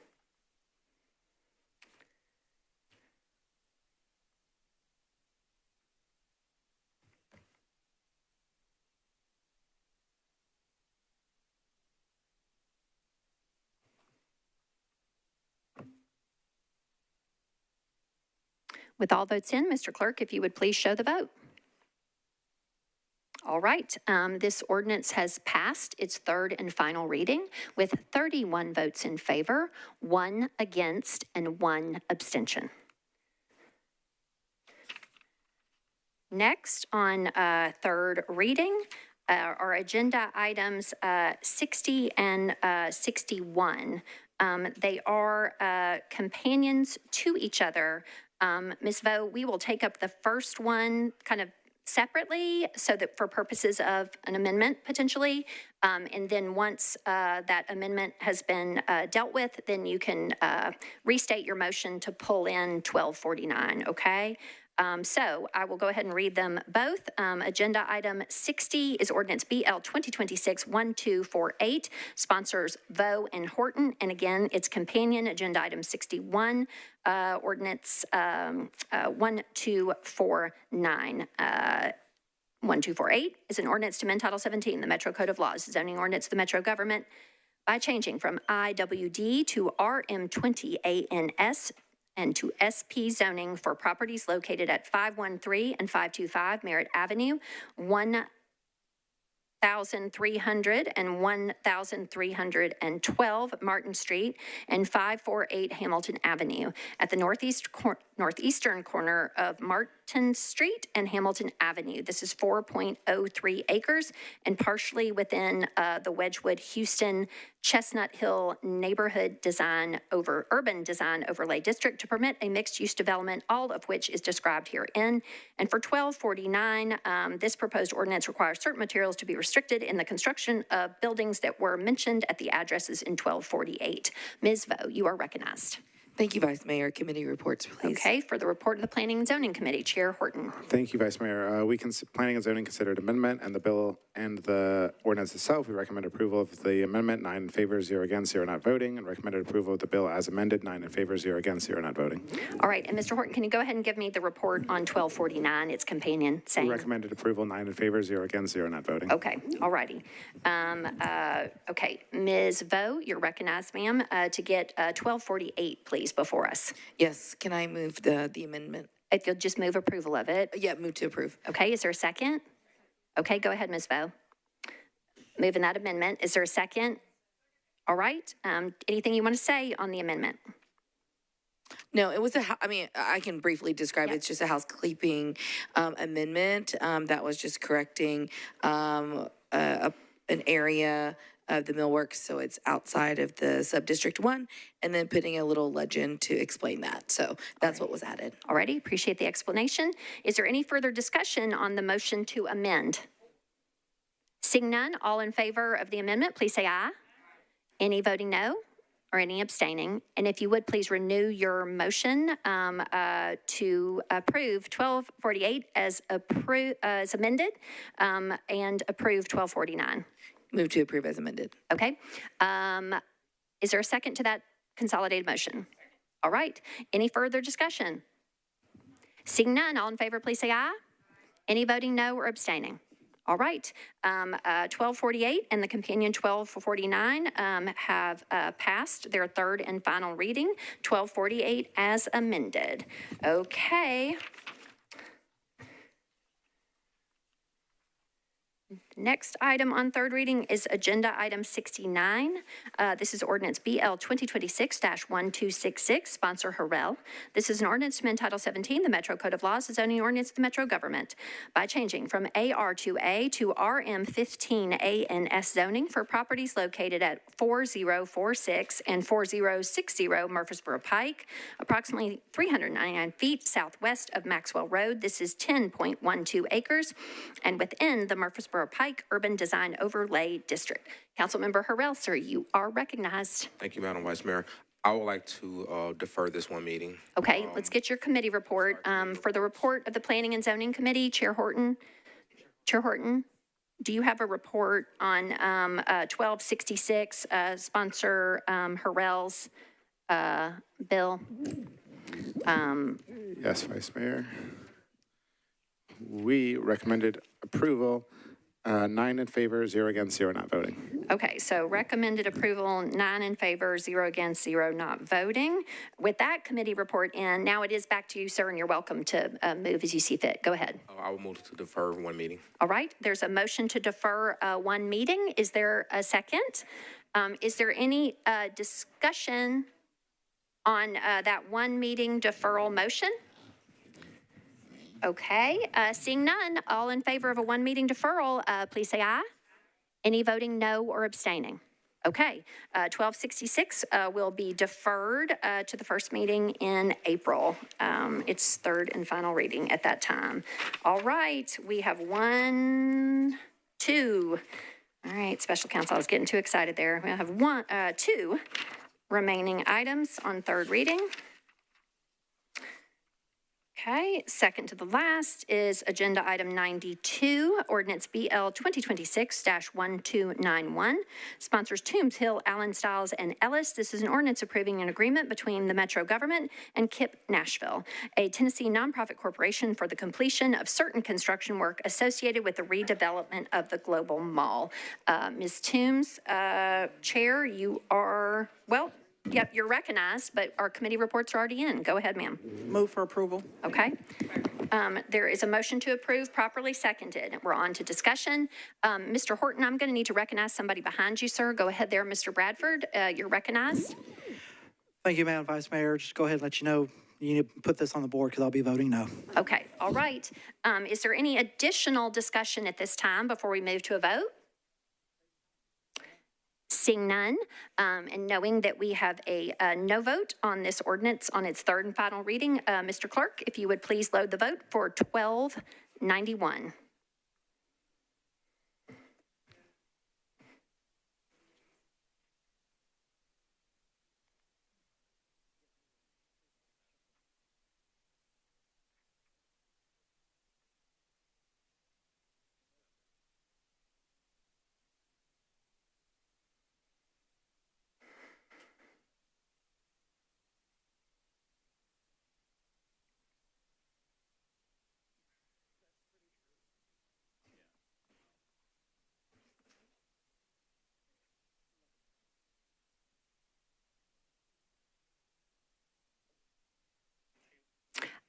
With all votes in, Mr. Clerk, if you would please show the vote. All right, this ordinance has passed its third and final reading with 31 votes in favor, 1 against, and 1 abstention. Next, on third reading, are agenda items 60 and 61. They are companions to each other. Ms. Vo, we will take up the first one kind of separately so that for purposes of an amendment potentially. And then once that amendment has been dealt with, then you can restate your motion to pull in 1249, okay? So I will go ahead and read them both. Agenda item 60 is ordinance BL 2026-1248, sponsors Vo and Horton. And again, it's companion agenda item 61, ordinance 1249. 1248 is an ordinance to amend Title 17, the Metro Code of Laws, zoning ordinance of the Metro government by changing from IWD to RM20 ANS and to SP zoning for properties located at 513 and 525 Merritt Avenue, 1,300 and 1,312 Martin Street, and 548 Hamilton Avenue at the northeastern corner of Martin Street and Hamilton Avenue. This is 4.03 acres and partially within the Wedgwood Houston Chestnut Hill Neighborhood Urban Design Overlay District to permit a mixed-use development, all of which is described herein. And for 1249, this proposed ordinance requires certain materials to be restricted in the construction of buildings that were mentioned at the addresses in 1248. Ms. Vo, you are recognized. Thank you, Vice Mayor. Committee reports, please. Okay, for the report of the Planning and Zoning Committee, Chair Horton. Thank you, Vice Mayor. Planning and Zoning considered amendment and the bill and the ordinance itself. We recommend approval of the amendment, 9 in favor, 0 against, 0 not voting, and recommended approval of the bill as amended, 9 in favor, 0 against, 0 not voting. All right, and Mr. Horton, can you go ahead and give me the report on 1249, its companion, saying? We recommended approval, 9 in favor, 0 against, 0 not voting. Okay, all righty. Okay, Ms. Vo, you're recognized, ma'am, to get 1248, please, before us. Yes, can I move the amendment? If you'll just move approval of it. Yeah, move to approve. Okay, is there a second? Okay, go ahead, Ms. Vo. Moving that amendment. Is there a second? All right. Anything you want to say on the amendment? No, it was I can briefly describe it. It's just a housekeeping amendment that was just correcting an area of the millworks, so it's outside of the sub-district 1, and then putting a little legend to explain that. So that's what was added. Alrighty, appreciate the explanation. Is there any further discussion on the motion to amend? Seeing none, all in favor of the amendment, please say aye. Any voting no or any abstaining? And if you would, please renew your motion to approve 1248 as amended and approve 1249. Move to approve as amended. Okay. Is there a second to that consolidated motion? All right. Any further discussion? Seeing none, all in favor, please say aye. Any voting no or abstaining? All right. 1248 and the companion 1249 have passed their third and final reading. 1248 as amended. Okay. Next item on third reading is Agenda Item 69. This is Ordinance BL 2026-1266, sponsor Harrell. This is an ordinance to amend Title 17, the Metro Code of Laws, the zoning ordinance of the Metro government, by changing from AR2A to RM15 ANS zoning for properties located at 4046 and 4060 Murfreesboro Pike, approximately 399 feet southwest of Maxwell Road. This is 10.12 acres, and within the Murfreesboro Pike Urban Design Overlay District. Councilmember Harrell, sir, you are recognized. Thank you, Madam Vice Mayor. I would like to defer this one meeting. Okay, let's get your committee report. For the report of the Planning and Zoning Committee, Chair Horton, do you have a report on 1266, sponsor Harrell's bill? Yes, Vice Mayor. We recommended approval, 9 in favor, 0 against, 0 not voting. Okay, so recommended approval, 9 in favor, 0 against, 0 not voting. With that committee report in, now it is back to you, sir, and you're welcome to move as you see fit. Go ahead. I will move to defer one meeting. All right, there's a motion to defer one meeting. Is there a second? Is there any discussion on that one meeting deferral motion? Okay, seeing none, all in favor of a one meeting deferral, please say aye. Any voting no or abstaining? Okay, 1266 will be deferred to the first meeting in April. Its third and final reading at that time. All right, we have 1, 2. All right, special counsel, I was getting too excited there. We have 2 remaining items on third reading. Okay, second to the last is Agenda Item 92, Ordinance BL 2026-1291, sponsors Toombs Hill, Allen Stiles, and Ellis. This is an ordinance approving an agreement between the Metro government and KIP Nashville, a Tennessee nonprofit corporation, for the completion of certain construction work associated with the redevelopment of the Global Mall. Ms. Toombs, Chair, you are, well, yep, you're recognized, but our committee reports are already in. Go ahead, ma'am. Move for approval. Okay. There is a motion to approve, properly seconded. We're on to discussion. Mr. Horton, I'm going to need to recognize somebody behind you, sir. Go ahead there, Mr. Bradford. You're recognized. Thank you, Madam Vice Mayor. Just go ahead and let you know you need to put this on the board because I'll be voting no. Okay. All right. Is there any additional discussion at this time before we move to a vote? Seeing none, and knowing that we have a no vote on this ordinance on its third and final reading, Mr. Clerk, if you would please load the vote for 1291.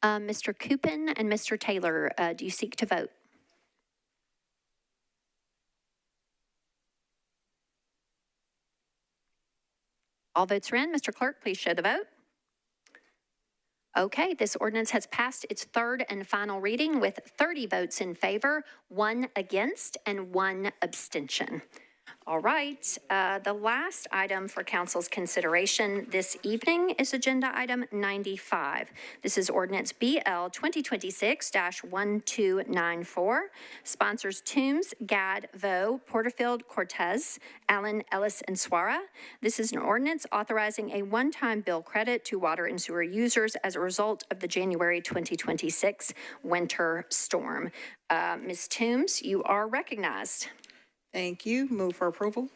Mr. Coupin and Mr. Taylor, do you seek to vote? All votes are in. Mr. Clerk, please show the vote. Okay, this ordinance has passed its third and final reading with 30 votes in favor, 1 against, and 1 abstention. All right, the last item for council's consideration this evening is Agenda Item 95. This is Ordinance BL 2026-1294, sponsors Toombs, Gad, Vaux, Porterfield, Cortez, Allen, Ellis, and Suara. This is an ordinance authorizing a one-time bill credit to water and sewer users as a result of the January 2026 winter storm. Ms. Toombs, you are recognized. Thank you. Move for approval.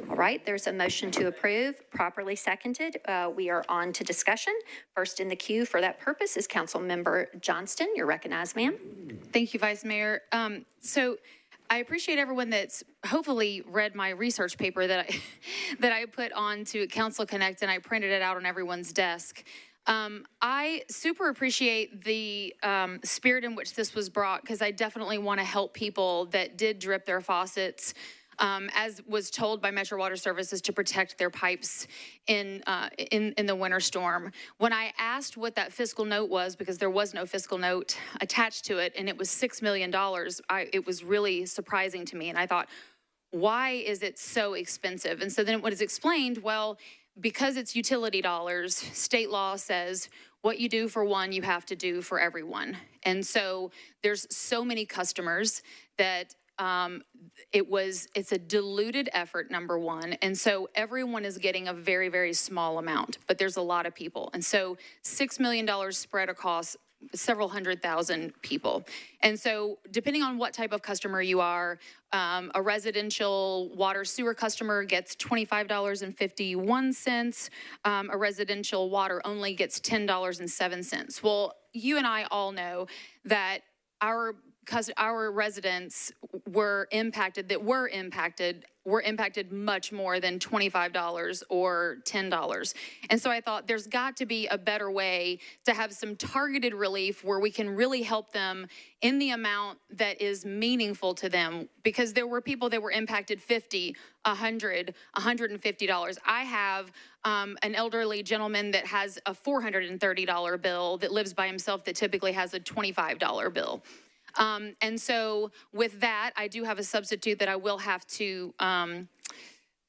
All right, there's a motion to approve, properly seconded. We are on to discussion. First in the queue for that purpose is Councilmember Johnston. You're recognized, ma'am. Thank you, Vice Mayor. So I appreciate everyone that's hopefully read my research paper that I that I put onto Council Connect, and I printed it out on everyone's desk. I super appreciate the spirit in which this was brought, because I definitely want to help people that did drip their faucets, as was told by Metro Water Services, to protect their pipes in the winter storm. When I asked what that fiscal note was, because there was no fiscal note attached to it, and it was $6 million, it was really surprising to me. And I thought, why is it so expensive? And so then it was explained, well, because it's utility dollars, state law says what you do for one, you have to do for everyone. And so there's so many customers that it's a diluted effort, number one. And so everyone is getting a very, very small amount, but there's a lot of people. And so $6 million spread across several 100,000 people. And so depending on what type of customer you are, a residential water sewer customer gets $25.51. A residential water only gets $10.07. Well, you and I all know that our residents were impacted much more than $25 or $10. And so I thought there's got to be a better way to have some targeted relief where we can really help them in the amount that is meaningful to them, because there were people that were impacted $50, $100, $150. I have an elderly gentleman that has a $430 bill that lives by himself that typically has a $25 bill. And so with that, I do have a substitute that I will have to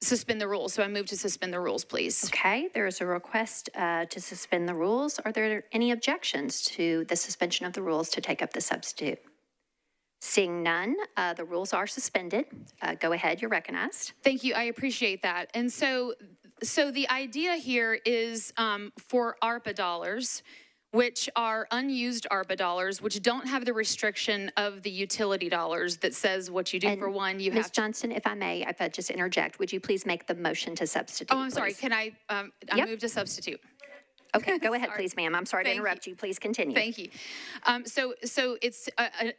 suspend the rules. So I move to suspend the rules, please. Okay, there is a request to suspend the rules. Are there any objections to the suspension of the rules to take up the substitute? Seeing none, the rules are suspended. Go ahead, you're recognized. Thank you, I appreciate that. And so the idea here is for ARPA dollars, which are unused ARPA dollars, which don't have the restriction of the utility dollars that says what you do for one, you have to. Ms. Johnston, if I may, if I just interject, would you please make the motion to substitute? Oh, I'm sorry. Can I move to substitute? Okay, go ahead, please, ma'am. I'm sorry to interrupt you. Please continue. Thank you. So it's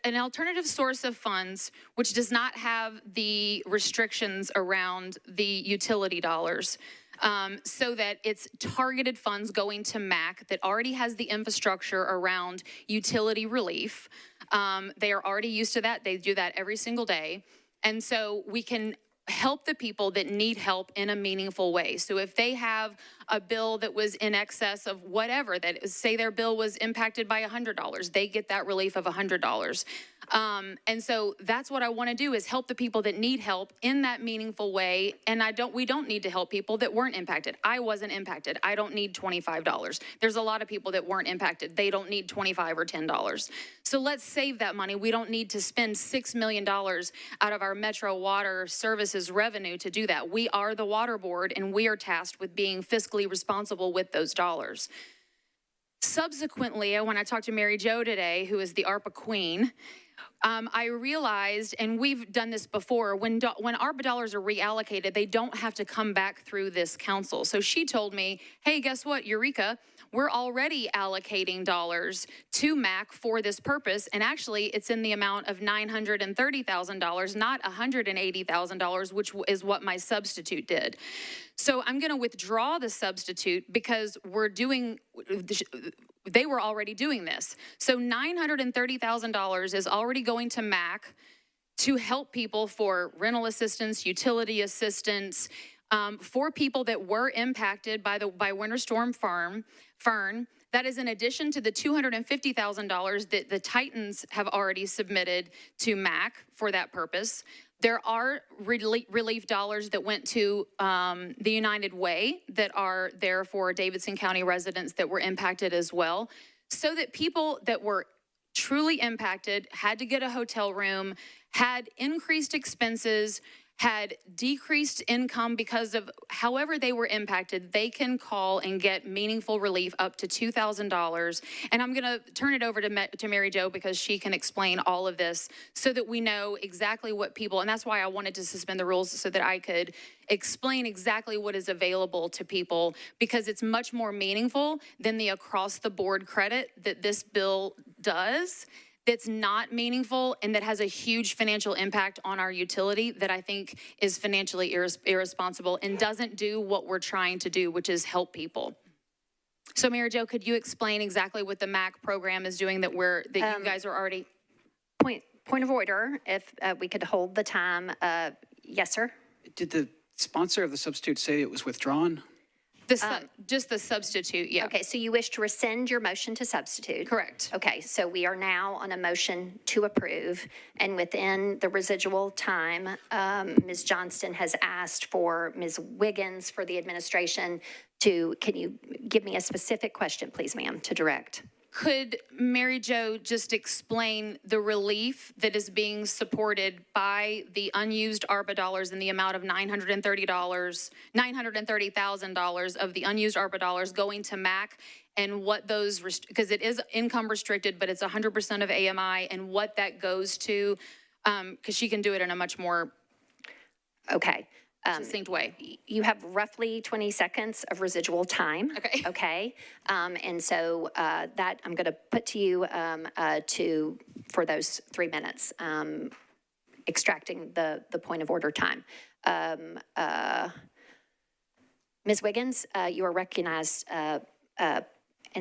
an alternative source of funds which does not have the restrictions around the utility dollars. So that it's targeted funds going to MAC that already has the infrastructure around utility relief. They are already used to that. They do that every single day. And so we can help the people that need help in a meaningful way. So if they have a bill that was in excess of whatever, that is, say their bill was impacted by $100, they get that relief of $100. And so that's what I want to do, is help the people that need help in that meaningful way. And we don't need to help people that weren't impacted. I wasn't impacted. I don't need $25. There's a lot of people that weren't impacted. They don't need $25 or $10. So let's save that money. We don't need to spend $6 million out of our Metro Water Services revenue to do that. We are the water board, and we are tasked with being fiscally responsible with those dollars. Subsequently, when I talked to Mary Jo today, who is the ARPA queen, I realized, and we've done this before, when ARPA dollars are reallocated, they don't have to come back through this council. So she told me, hey, guess what, Eureka, we're already allocating dollars to MAC for this purpose, and actually it's in the amount of $930,000, not $180,000, which is what my substitute did. So I'm going to withdraw the substitute because they were already doing this. So $930,000 is already going to MAC to help people for rental assistance, utility assistance, for people that were impacted by Winter Storm Fern. That is in addition to the $250,000 that the Titans have already submitted to MAC for that purpose. There are relief dollars that went to the United Way that are there for Davidson County residents that were impacted as well, so that people that were truly impacted, had to get a hotel room, had increased expenses, had decreased income because of however they were impacted, they can call and get meaningful relief up to $2,000. And I'm going to turn it over to Mary Jo, because she can explain all of this so that we know exactly what people, and that's why I wanted to suspend the rules, so that I could explain exactly what is available to people, because it's much more meaningful than the across-the-board credit that this bill does. That's not meaningful and that has a huge financial impact on our utility that I think is financially irresponsible and doesn't do what we're trying to do, which is help people. So Mayor Jo, could you explain exactly what the MAC program is doing that you guys are already? Point of order, if we could hold the time. Yes, sir? Did the sponsor of the substitute say it was withdrawn? Just the substitute, yeah. Okay, so you wish to rescind your motion to substitute? Correct. Okay, so we are now on a motion to approve, and within the residual time, Ms. Johnston has asked for Ms. Wiggins for the administration can you give me a specific question, please, ma'am, to direct? Could Mary Jo just explain the relief that is being supported by the unused ARPA dollars in the amount of $930,000 of the unused ARPA dollars going to MAC, and what those, because it is income restricted, but it's 100% of AMI, and what that goes to, because she can do it in a much more succinct way. You have roughly 20 seconds of residual time. Okay. Okay. And so that I'm going to put to you for those 3 minutes, extracting the point of order time. Ms. Wiggins, you are recognized. And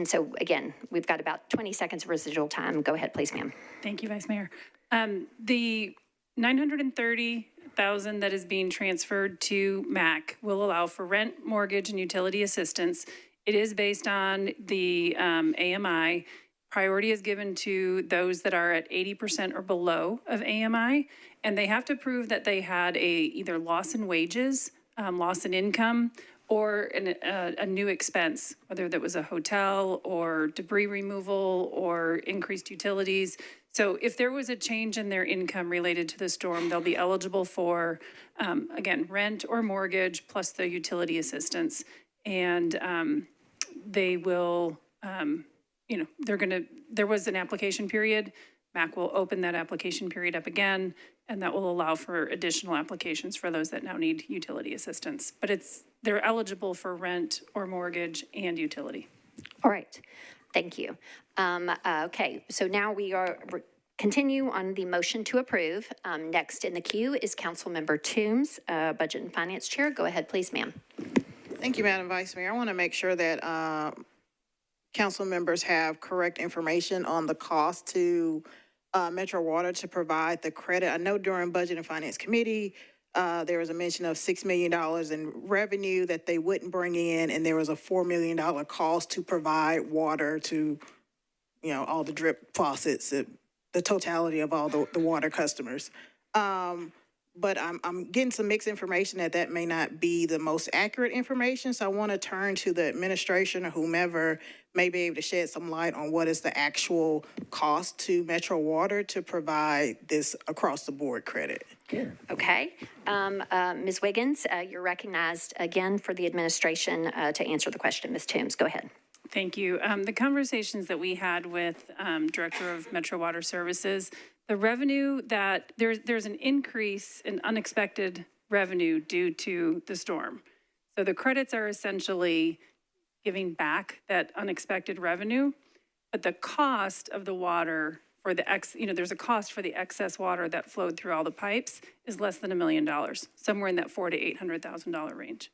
so again, we've got about 20 seconds of residual time. Go ahead, please, ma'am. Thank you, Vice Mayor. The $930,000 that is being transferred to MAC will allow for rent, mortgage, and utility assistance. It is based on the AMI. Priority is given to those that are at 80% or below of AMI, and they have to prove that they had either loss in wages, loss in income, or a new expense, whether that was a hotel or debris removal or increased utilities. So if there was a change in their income related to the storm, they'll be eligible for, again, rent or mortgage plus the utility assistance. And they will, there was an application period. MAC will open that application period up again, and that will allow for additional applications for those that now need utility assistance. But they're eligible for rent or mortgage and utility. All right. Thank you. Okay, so now we continue on the motion to approve. Next in the queue is Councilmember Toombs, Budget and Finance Chair. Go ahead, please, ma'am. Thank you, Madam Vice Mayor. I want to make sure that council members have correct information on the cost to Metro Water to provide the credit. I know during Budget and Finance Committee, there was a mention of $6 million in revenue that they wouldn't bring in, and there was a $4 million cost to provide water to, all the drip faucets, the totality of all the water customers. But I'm getting some mixed information that may not be the most accurate information. So I want to turn to the administration or whomever may be able to shed some light on what is the actual cost to Metro Water to provide this across the board credit. Okay. Ms. Wiggins, you're recognized again for the administration to answer the question. Ms. Toombs, go ahead. Thank you. The conversations that we had with Director of Metro Water Services, the revenue that there's an increase in unexpected revenue due to the storm. So the credits are essentially giving back that unexpected revenue, but the cost of the water for there's a cost for the excess water that flowed through all the pipes is less than $1 million, somewhere in that $400,000 to $800,000 range.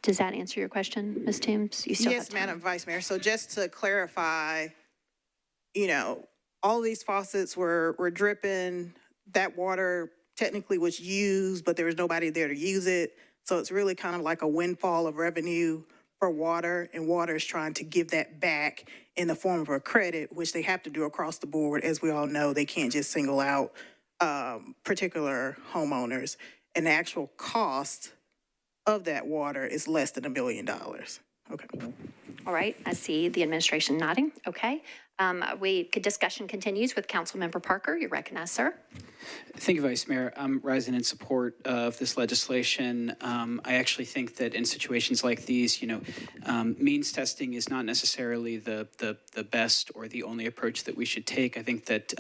Does that answer your question, Ms. Toombs? You still Yes, Madam Vice Mayor. So just to clarify, all these faucets were dripping. That water technically was used, but there was nobody there to use it. So it's really kind of like a windfall of revenue for water, and water is trying to give that back in the form of a credit, which they have to do across the board. As we all know, they can't just single out particular homeowners. And the actual cost of that water is less than $1 million. Okay. All right. I see the administration nodding. Okay. Discussion continues with Councilmember Parker. You're recognized, sir. Thank you, Vice Mayor. I'm rising in support of this legislation. I actually think that in situations like these, means testing is not necessarily the best or the only approach that we should take. I think that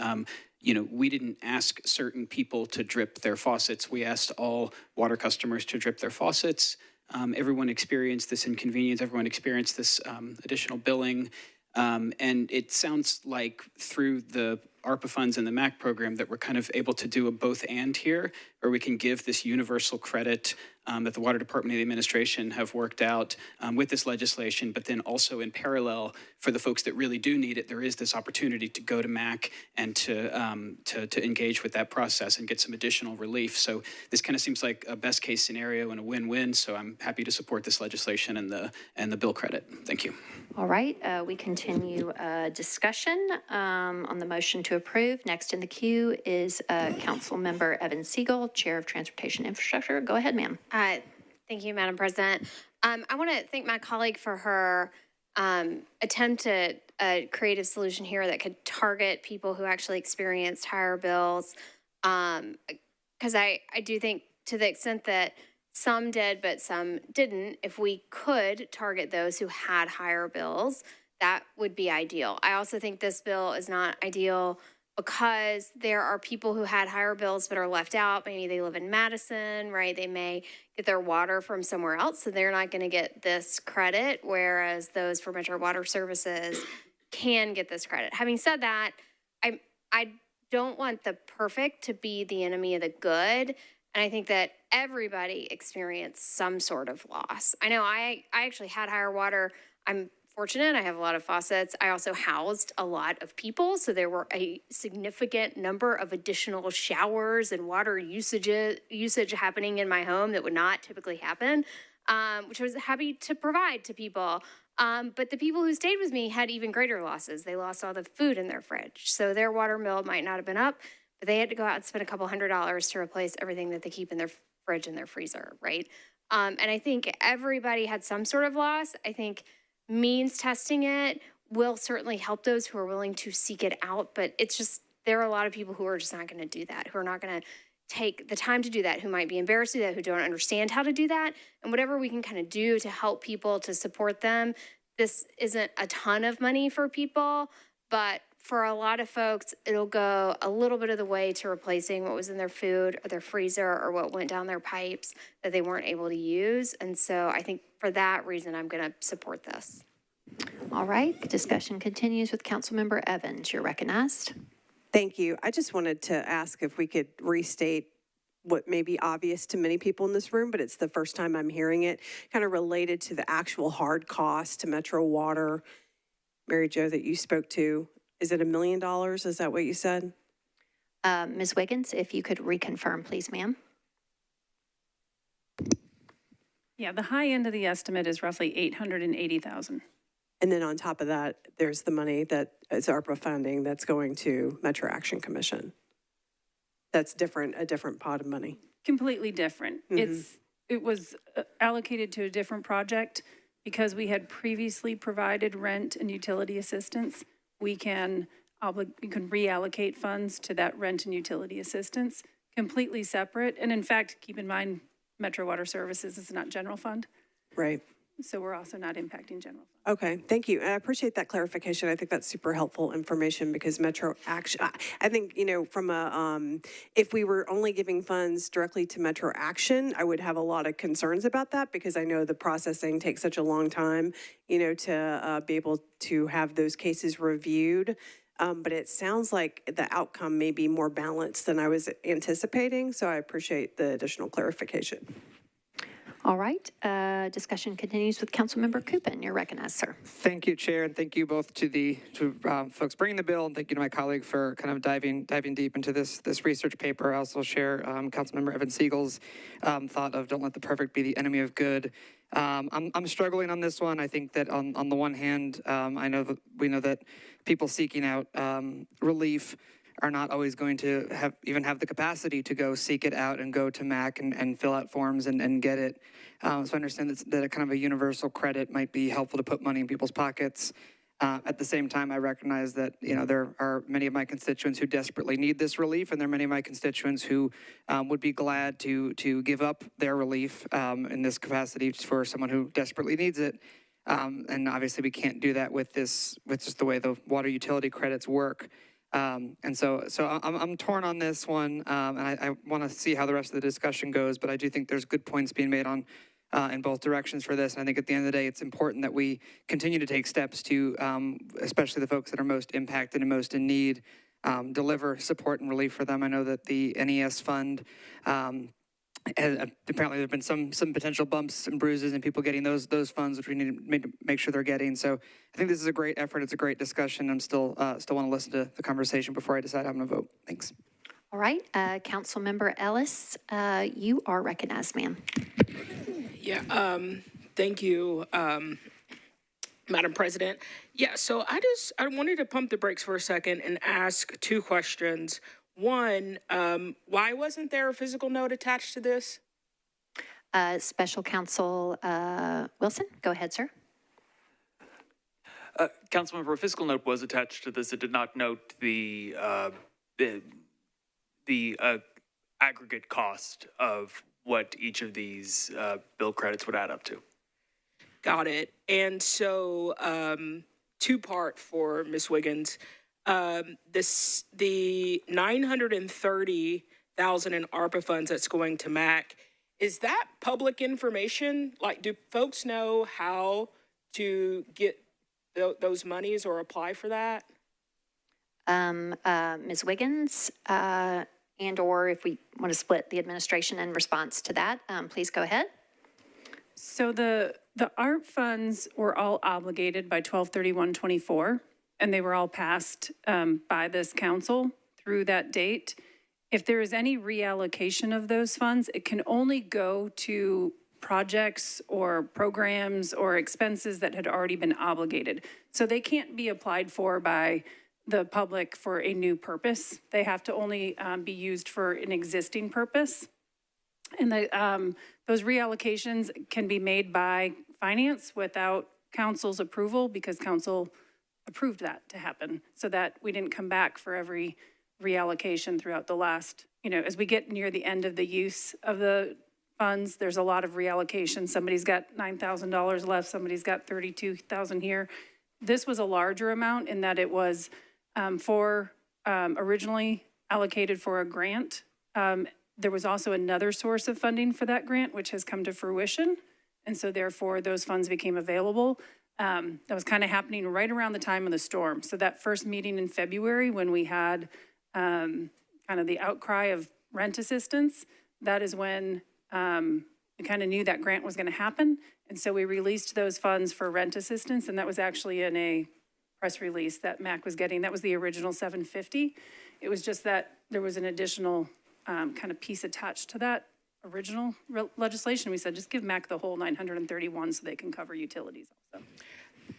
we didn't ask certain people to drip their faucets. We asked all water customers to drip their faucets. Everyone experienced this inconvenience. Everyone experienced this additional billing. And it sounds like through the ARPA funds and the MAC program that we're kind of able to do a both and here, where we can give this universal credit that the Water Department and the administration have worked out with this legislation, but then also in parallel for the folks that really do need it, there is this opportunity to go to MAC and to engage with that process and get some additional relief. So this kind of seems like a best case scenario and a win-win. So I'm happy to support this legislation and the bill credit. Thank you. All right, we continue discussion on the motion to approve. Next in the queue is Councilmember Evan Siegel, Chair of Transportation Infrastructure. Go ahead, ma'am. Thank you, Madam President. I want to thank my colleague for her attempt at a creative solution here that could target people who actually experienced higher bills. Because I do think to the extent that some did, but some didn't, if we could target those who had higher bills, that would be ideal. I also think this bill is not ideal because there are people who had higher bills but are left out. Maybe they live in Madison, right? They may get their water from somewhere else, so they're not going to get this credit, whereas those for Metro Water Services can get this credit. Having said that, I don't want the perfect to be the enemy of the good. And I think that everybody experienced some sort of loss. I know I actually had higher water. I'm fortunate. I have a lot of faucets. I also housed a lot of people. So there were a significant number of additional showers and water usage happening in my home that would not typically happen, which I was happy to provide to people. But the people who stayed with me had even greater losses. They lost all the food in their fridge. So their water bill might not have been up, but they had to go out and spend $200 to replace everything that they keep in their fridge and their freezer, right? And I think everybody had some sort of loss. I think means testing it will certainly help those who are willing to seek it out, but it's just, there are a lot of people who are just not going to do that, who are not going to take the time to do that, who might be embarrassed to do that, who don't understand how to do that. And whatever we can kind of do to help people, to support them. This isn't a ton of money for people, but for a lot of folks, it'll go a little bit of the way to replacing what was in their food or their freezer or what went down their pipes that they weren't able to use. And so I think for that reason, I'm going to support this. All right, the discussion continues with Councilmember Evans. You're recognized. Thank you. I just wanted to ask if we could restate what may be obvious to many people in this room, but it's the first time I'm hearing it, kind of related to the actual hard cost to Metro Water. Mary Jo, that you spoke to, is it $1 million? Is that what you said? Ms. Wiggins, if you could reconfirm, please, ma'am. Yeah, the high end of the estimate is roughly $880,000. And then on top of that, there's the money that is ARPA funding that's going to Metro Action Commission. That's different, a different pot of money. Completely different. It was allocated to a different project because we had previously provided rent and utility assistance. We can reallocate funds to that rent and utility assistance, completely separate. And in fact, keep in mind, Metro Water Services is not general fund. Right. So we're also not impacting general fund. Okay, thank you. I appreciate that clarification. I think that's super helpful information because Metro Action, I think, you know, from a, if we were only giving funds directly to Metro Action, I would have a lot of concerns about that because I know the processing takes such a long time, you know, to be able to have those cases reviewed. But it sounds like the outcome may be more balanced than I was anticipating. So I appreciate the additional clarification. All right, discussion continues with Councilmember Coopin. You're recognized, sir. Thank you, Chair, and thank you both to folks bringing the bill, and thank you to my colleague for kind of diving deep into this research paper. I also share Councilmember Evan Siegel's thought of don't let the perfect be the enemy of good. I'm struggling on this one. I think that on the one hand, we know that people seeking out relief are not always going to have the capacity to go seek it out and go to MAC and fill out forms and get it. So I understand that a kind of a universal credit might be helpful to put money in people's pockets. At the same time, I recognize that, you know, there are many of my constituents who desperately need this relief, and there are many of my constituents who would be glad to give up their relief in this capacity for someone who desperately needs it. And obviously we can't do that with just the way the water utility credits work. And so I'm torn on this one, and I want to see how the rest of the discussion goes, but I do think there's good points being made on in both directions for this. And I think at the end of the day, it's important that we continue to take steps to, especially the folks that are most impacted and most in need, deliver support and relief for them. I know that the NES fund apparently there have been some potential bumps and bruises and people getting those funds, which we need to make sure they're getting. So I think this is a great effort. It's a great discussion. I'm still want to listen to the conversation before I decide how I'm going to vote. Thanks. All right, Councilmember Ellis, you are recognized, ma'am. Yeah, thank you, Madam President. Yeah, so I wanted to pump the brakes for a second and ask two questions. One, why wasn't there a physical note attached to this? Special Counsel Wilson, go ahead, sir. Councilmember, a physical note was attached to this. It did not note the aggregate cost of what each of these bill credits would add up to. Got it. And so, two-part for Ms. Wiggins. The $930,000 in ARPA funds that's going to MAC, is that public information? Like, do folks know how to get those monies or apply for that? Ms. Wiggins, and or if we want to split the administration in response to that, please go ahead. So the ARP funds were all obligated by 12/31/24, and they were all passed by this council through that date. If there is any reallocation of those funds, it can only go to projects or programs or expenses that had already been obligated. So they can't be applied for by the public for a new purpose. They have to only be used for an existing purpose. And those reallocations can be made by finance without council's approval, because council approved that to happen, so that we didn't come back for every reallocation throughout the last, as we get near the end of the use of the funds, there's a lot of reallocation. Somebody's got $9,000 left, somebody's got $32,000 here. This was a larger amount in that it was originally allocated for a grant. There was also another source of funding for that grant, which has come to fruition. And so therefore those funds became available. That was kind of happening right around the time of the storm. So that first meeting in February, when we had kind of the outcry of rent assistance, that is when we kind of knew that grant was going to happen. And so we released those funds for rent assistance. And that was actually in a press release that MAC was getting. That was the original $750. It was just that there was an additional kind of piece attached to that original legislation. We said, just give MAC the whole 931 so they can cover utilities also.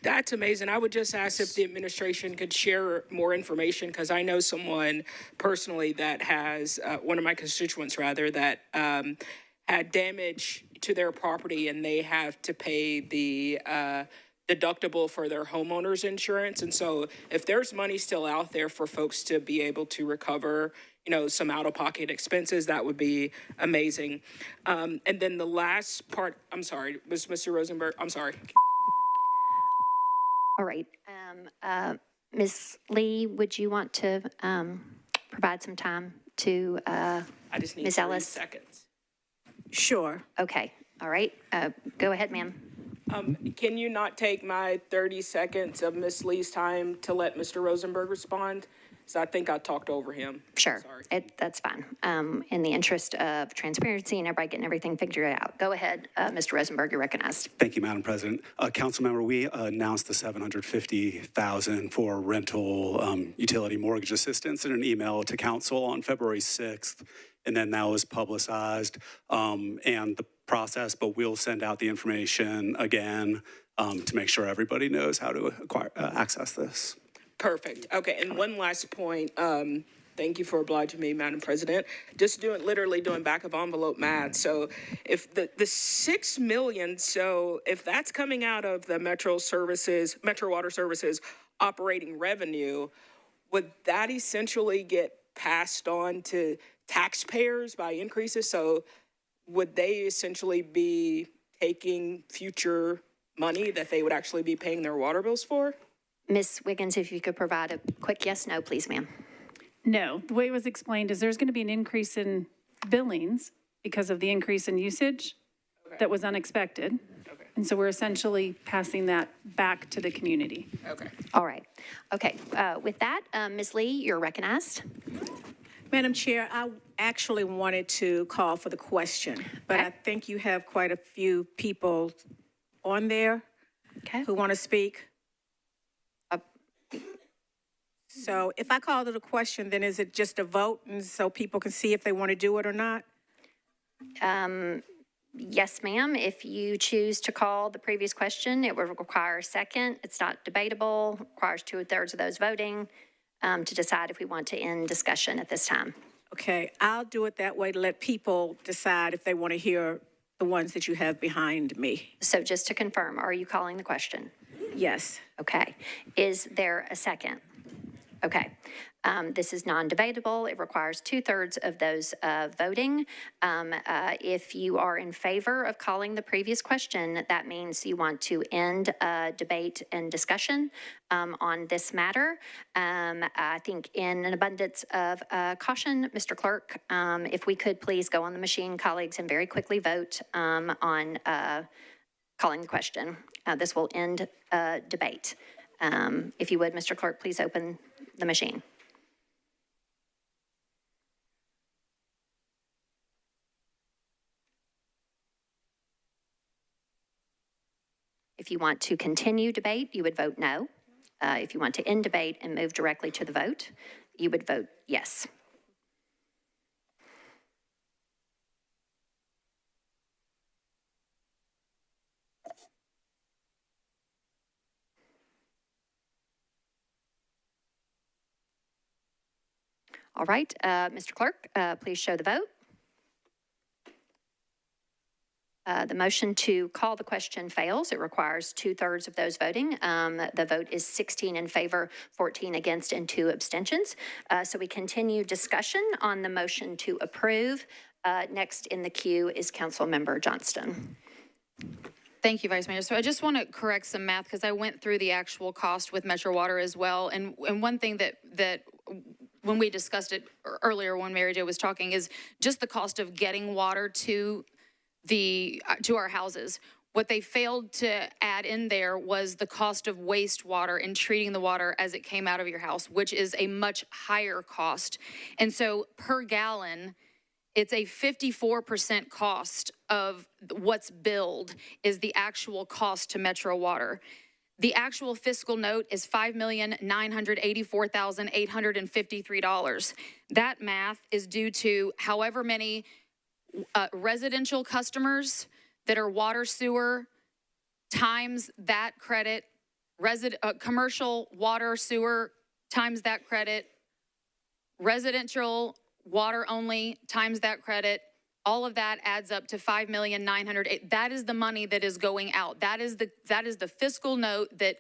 That's amazing. I would just ask if the administration could share more information, because I know someone personally that has, one of my constituents rather, that had damage to their property and they have to pay the deductible for their homeowner's insurance. And so if there's money still out there for folks to be able to recover, some out-of-pocket expenses, that would be amazing. And then the last part, I'm sorry, was Mr. Rosenberg, I'm sorry. All right. Ms. Lee, would you want to provide some time to I just need Ms. 30 Ellis? seconds. Sure. Okay. All right. Go ahead, ma'am. Can you not take my 30 seconds of Ms. Lee's time to let Mr. Rosenberg respond? So I think I talked over him. Sure. That's fine. In the interest of transparency and everybody getting everything figured out. Go ahead, Mr. Rosenberg, you're recognized. Thank you, Madam President. Councilmember, we announced the $750,000 for rental utility mortgage assistance in an email to council on February 6th, and then that was publicized and the process, but we'll send out the information again to make sure everybody knows how to access this. Perfect. Okay, and one last point. Thank you for obliging me, Madam President. Just literally doing back of envelope math. So if the $6 million, so if that's coming out of the Metro Water Services operating revenue, would that essentially get passed on to taxpayers by increases? So would they essentially be taking future money that they would actually be paying their water bills for? Ms. Wiggins, if you could provide a quick yes, no, please, ma'am. No, the way it was explained is there's going to be an increase in billings because of the increase in usage that was unexpected. Okay. And so we're essentially passing that back to the community. Okay. All right. Okay. With that, Ms. Lee, you're recognized. Madam Chair, I actually wanted to call for the question, but I think you have quite a few people on there who want to speak. So if I call to the question, then is it just a vote and so people can see if they want to do it or not? Yes, ma'am. If you choose to call the previous question, it would require a second. It's not debatable, requires 2/3 of those voting to decide if we want to end discussion at this time. Okay, I'll do it that way to let people decide if they want to hear the ones that you have behind me. So just to confirm, are you calling the question? Yes. Okay. Is there a second? Okay. This is non-debatable. It requires 2/3 of those voting. If you are in favor of calling the previous question, that means you want to end debate and discussion on this matter. I think in an abundance of caution, Mr. Clerk, if we could please go on the machine, colleagues, and very quickly vote on calling the question. This will end debate. If you would, Mr. Clerk, please open the machine. If you want to continue debate, you would vote no. If you want to end debate and move directly to the vote, you would vote yes. All right, Mr. Clerk, please show the vote. The motion to call the question fails. It requires 2/3 of those voting. The vote is 16 in favor, 14 against, and 2 abstentions. So we continue discussion on the motion to approve. Next in the queue is Councilmember Johnston. Thank you, Vice Mayor. So I just want to correct some math because I went through the actual cost with Metro Water as well. And one thing that when we discussed it earlier when Mary Jo was talking is just the cost of getting water to our houses. What they failed to add in there was the cost of wastewater and treating the water as it came out of your house, which is a much higher cost. And so per gallon, it's a 54% cost of what's billed is the actual cost to Metro Water. The actual fiscal note is $5,984,853. That math is due to however many residential customers that are water sewer times that credit, commercial water sewer times that credit, residential water only times that credit. All of that adds up to $5,908,000. That is the money that is going out. That is the fiscal note that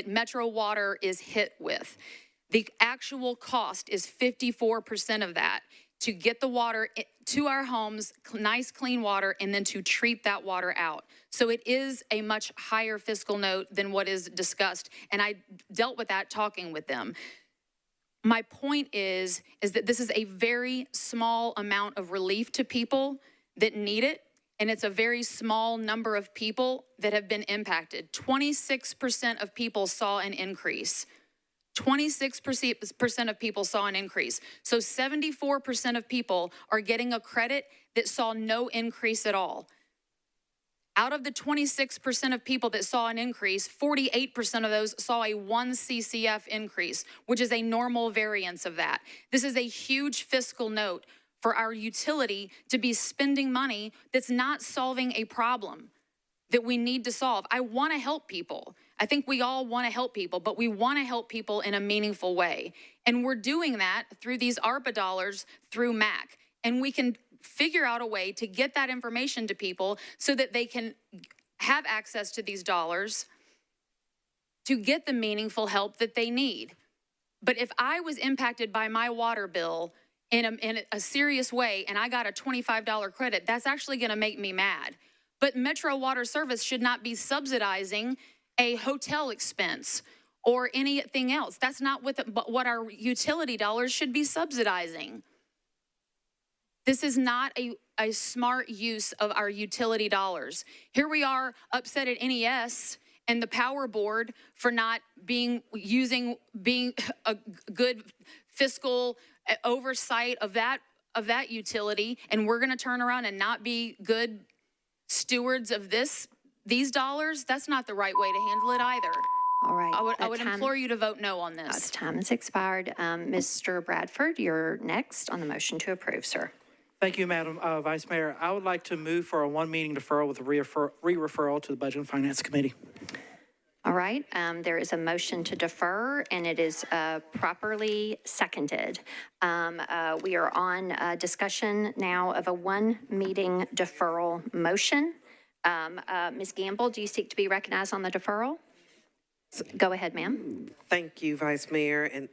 Metro Water is hit with. The actual cost is 54% of that to get the water to our homes, nice clean water, and then to treat that water out. So it is a much higher fiscal note than what is discussed. And I dealt with that talking with them. My point is that this is a very small amount of relief to people that need it, and it's a very small number of people that have been impacted. 26% of people saw an increase. 26% of people saw an increase. So 74% of people are getting a credit that saw no increase at all. Out of the 26% of people that saw an increase, 48% of those saw a 1 CCF increase, which is a normal variance of that. This is a huge fiscal note for our utility to be spending money that's not solving a problem that we need to solve. I want to help people. I think we all want to help people, but we want to help people in a meaningful way. And we're doing that through these ARPA dollars through MAC. And we can figure out a way to get that information to people so that they can have access to these dollars to get the meaningful help that they need. But if I was impacted by my water bill in a serious way and I got a $25 credit, that's actually going to make me mad. But Metro Water Service should not be subsidizing a hotel expense or anything else. That's not what our utility dollars should be subsidizing. This is not a smart use of our utility dollars. Here we are upset at NES and the power board for not being a good fiscal oversight of that utility, and we're going to turn around and not be good stewards of these dollars. That's not the right way to handle it either. All right. I would implore you to vote no on this. Time has expired. Mr. Bradford, you're next on the motion to approve, sir. Thank you, Madam Vice Mayor. I would like to move for a one-meeting deferral with a re-referral to the Budget and Finance Committee. All right. There is a motion to defer, and it is properly seconded. We are on discussion now of a one-meeting deferral motion. Ms. Gamble, do you seek to be recognized on the deferral? Go ahead, ma'am. Thank you, Vice Mayor. And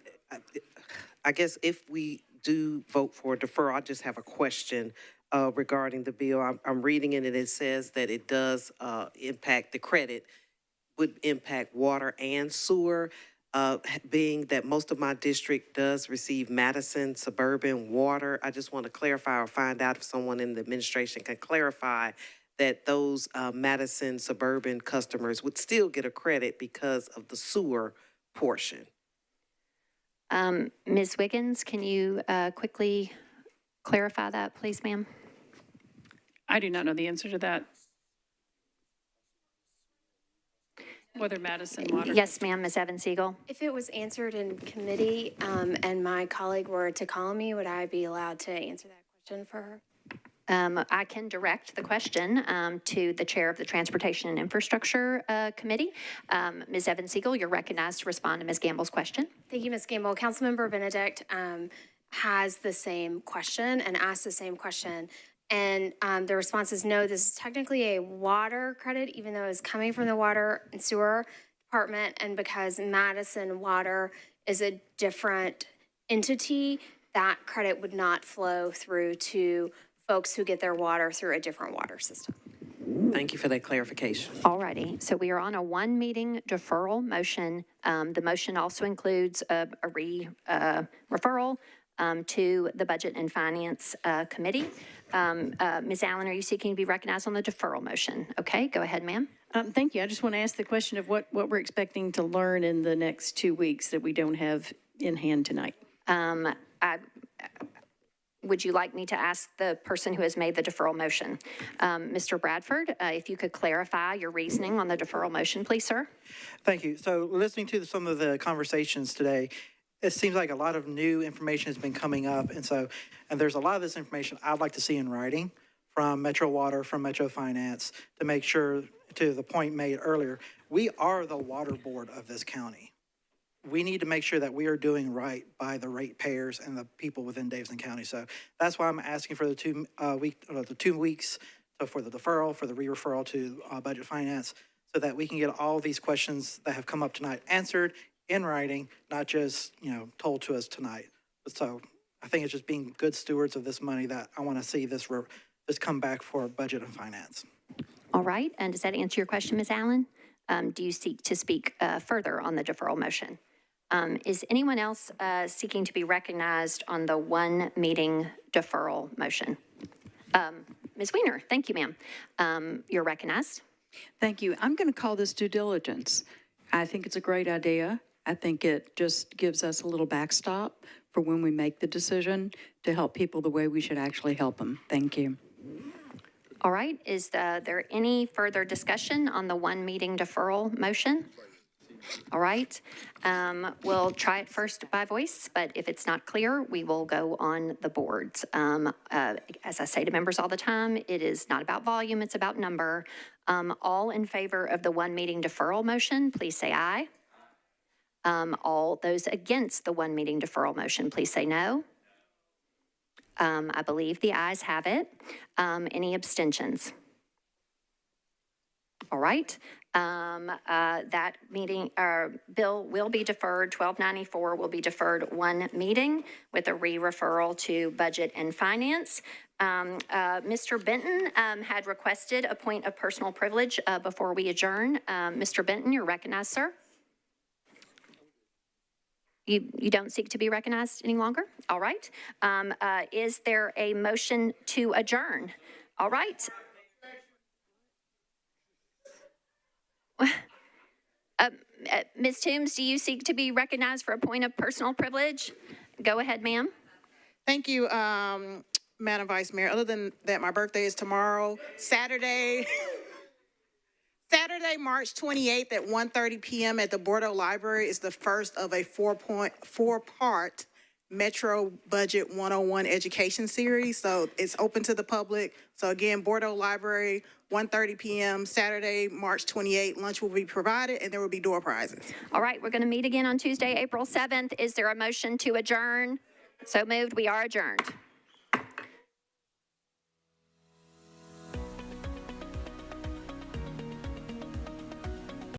I guess if we do vote for a deferral, I just have a question regarding the bill. I'm reading it, and it says that it does impact the credit, would impact water and sewer, being that most of my district does receive Madison suburban water. I just want to clarify or find out if someone in the administration can clarify that those Madison suburban customers would still get a credit because of the sewer portion. Ms. Wiggins, can you quickly clarify that, please, ma'am? I do not know the answer to that. Whether Madison water. Yes, ma'am, Ms. Evans-Eagle. If it was answered in committee and my colleague were to call me, would I be allowed to answer that question for her? I can direct the question to the chair of the Transportation and Infrastructure Committee. Ms. Evans-Eagle, you're recognized to respond to Ms. Gamble's question. Thank you, Ms. Gamble. Councilmember Benedict has the same question and asked the same question. And the response is no, this is technically a water credit, even though it's coming from the Water and Sewer Department. And because Madison Water is a different entity, that credit would not flow through to folks who get their water through a different water system. Thank you for that clarification. All righty. So we are on a one-meeting deferral motion. The motion also includes a referral to the Budget and Finance Committee. Ms. Allen, are you seeking to be recognized on the deferral motion? Okay, go ahead, ma'am. Thank you. I just want to ask the question of what we're expecting to learn in the next 2 weeks that we don't have in hand tonight. Would you like me to ask the person who has made the deferral motion? Mr. Bradford, if you could clarify your reasoning on the deferral motion, please, sir. Thank you. So listening to some of the conversations today, it seems like a lot of new information has been coming up. And there's a lot of this information I'd like to see in writing from Metro Water, from Metro Finance, to make sure, to the point made earlier, we are the water board of this county. We need to make sure that we are doing right by the ratepayers and the people within Davidson County. So that's why I'm asking for the 2 weeks for the deferral, for the re-referral to Budget Finance, so that we can get all these questions that have come up tonight answered in writing, not just, told to us tonight. So I think it's just being good stewards of this money that I want to see this come back for Budget and Finance. All right. And does that answer your question, Ms. Allen? Do you seek to speak further on the deferral motion? Is anyone else seeking to be recognized on the one-meeting deferral motion? Ms. Weiner, thank you, ma'am. You're recognized. Thank you. I'm going to call this due diligence. I think it's a great idea. I think it just gives us a little backstop for when we make the decision to help people the way we should actually help them. Thank you. All right. Is there any further discussion on the one-meeting deferral motion? All right. We'll try it first by voice, but if it's not clear, we will go on the boards. As I say to members all the time, it is not about volume, it's about number. All in favor of the one-meeting deferral motion, please say aye. All those against the one-meeting deferral motion, please say no. I believe the ayes have it. Any abstentions? All right. That bill will be deferred. 1294 will be deferred one meeting with a re-referral to Budget and Finance. Mr. Benton had requested a point of personal privilege before we adjourn. Mr. Benton, you're recognized, sir. You don't seek to be recognized any longer? All right. Is there a motion to adjourn? All right. Ms. Toombs, do you seek to be recognized for a point of personal privilege? Go ahead, ma'am. Thank you, Madam Vice Mayor. Other than that, my birthday is tomorrow, Saturday, March 28th at 1:30 p.m. at the Bordeaux Library is the first of a four-part Metro Budget 101 education series. So it's open to the public. So again, Bordeaux Library, 1:30 p.m. Saturday, March 28th. Lunch will be provided and there will be door prizes. All right, we're going to meet again on Tuesday, April 7th. Is there a motion to adjourn? So moved. We are adjourned.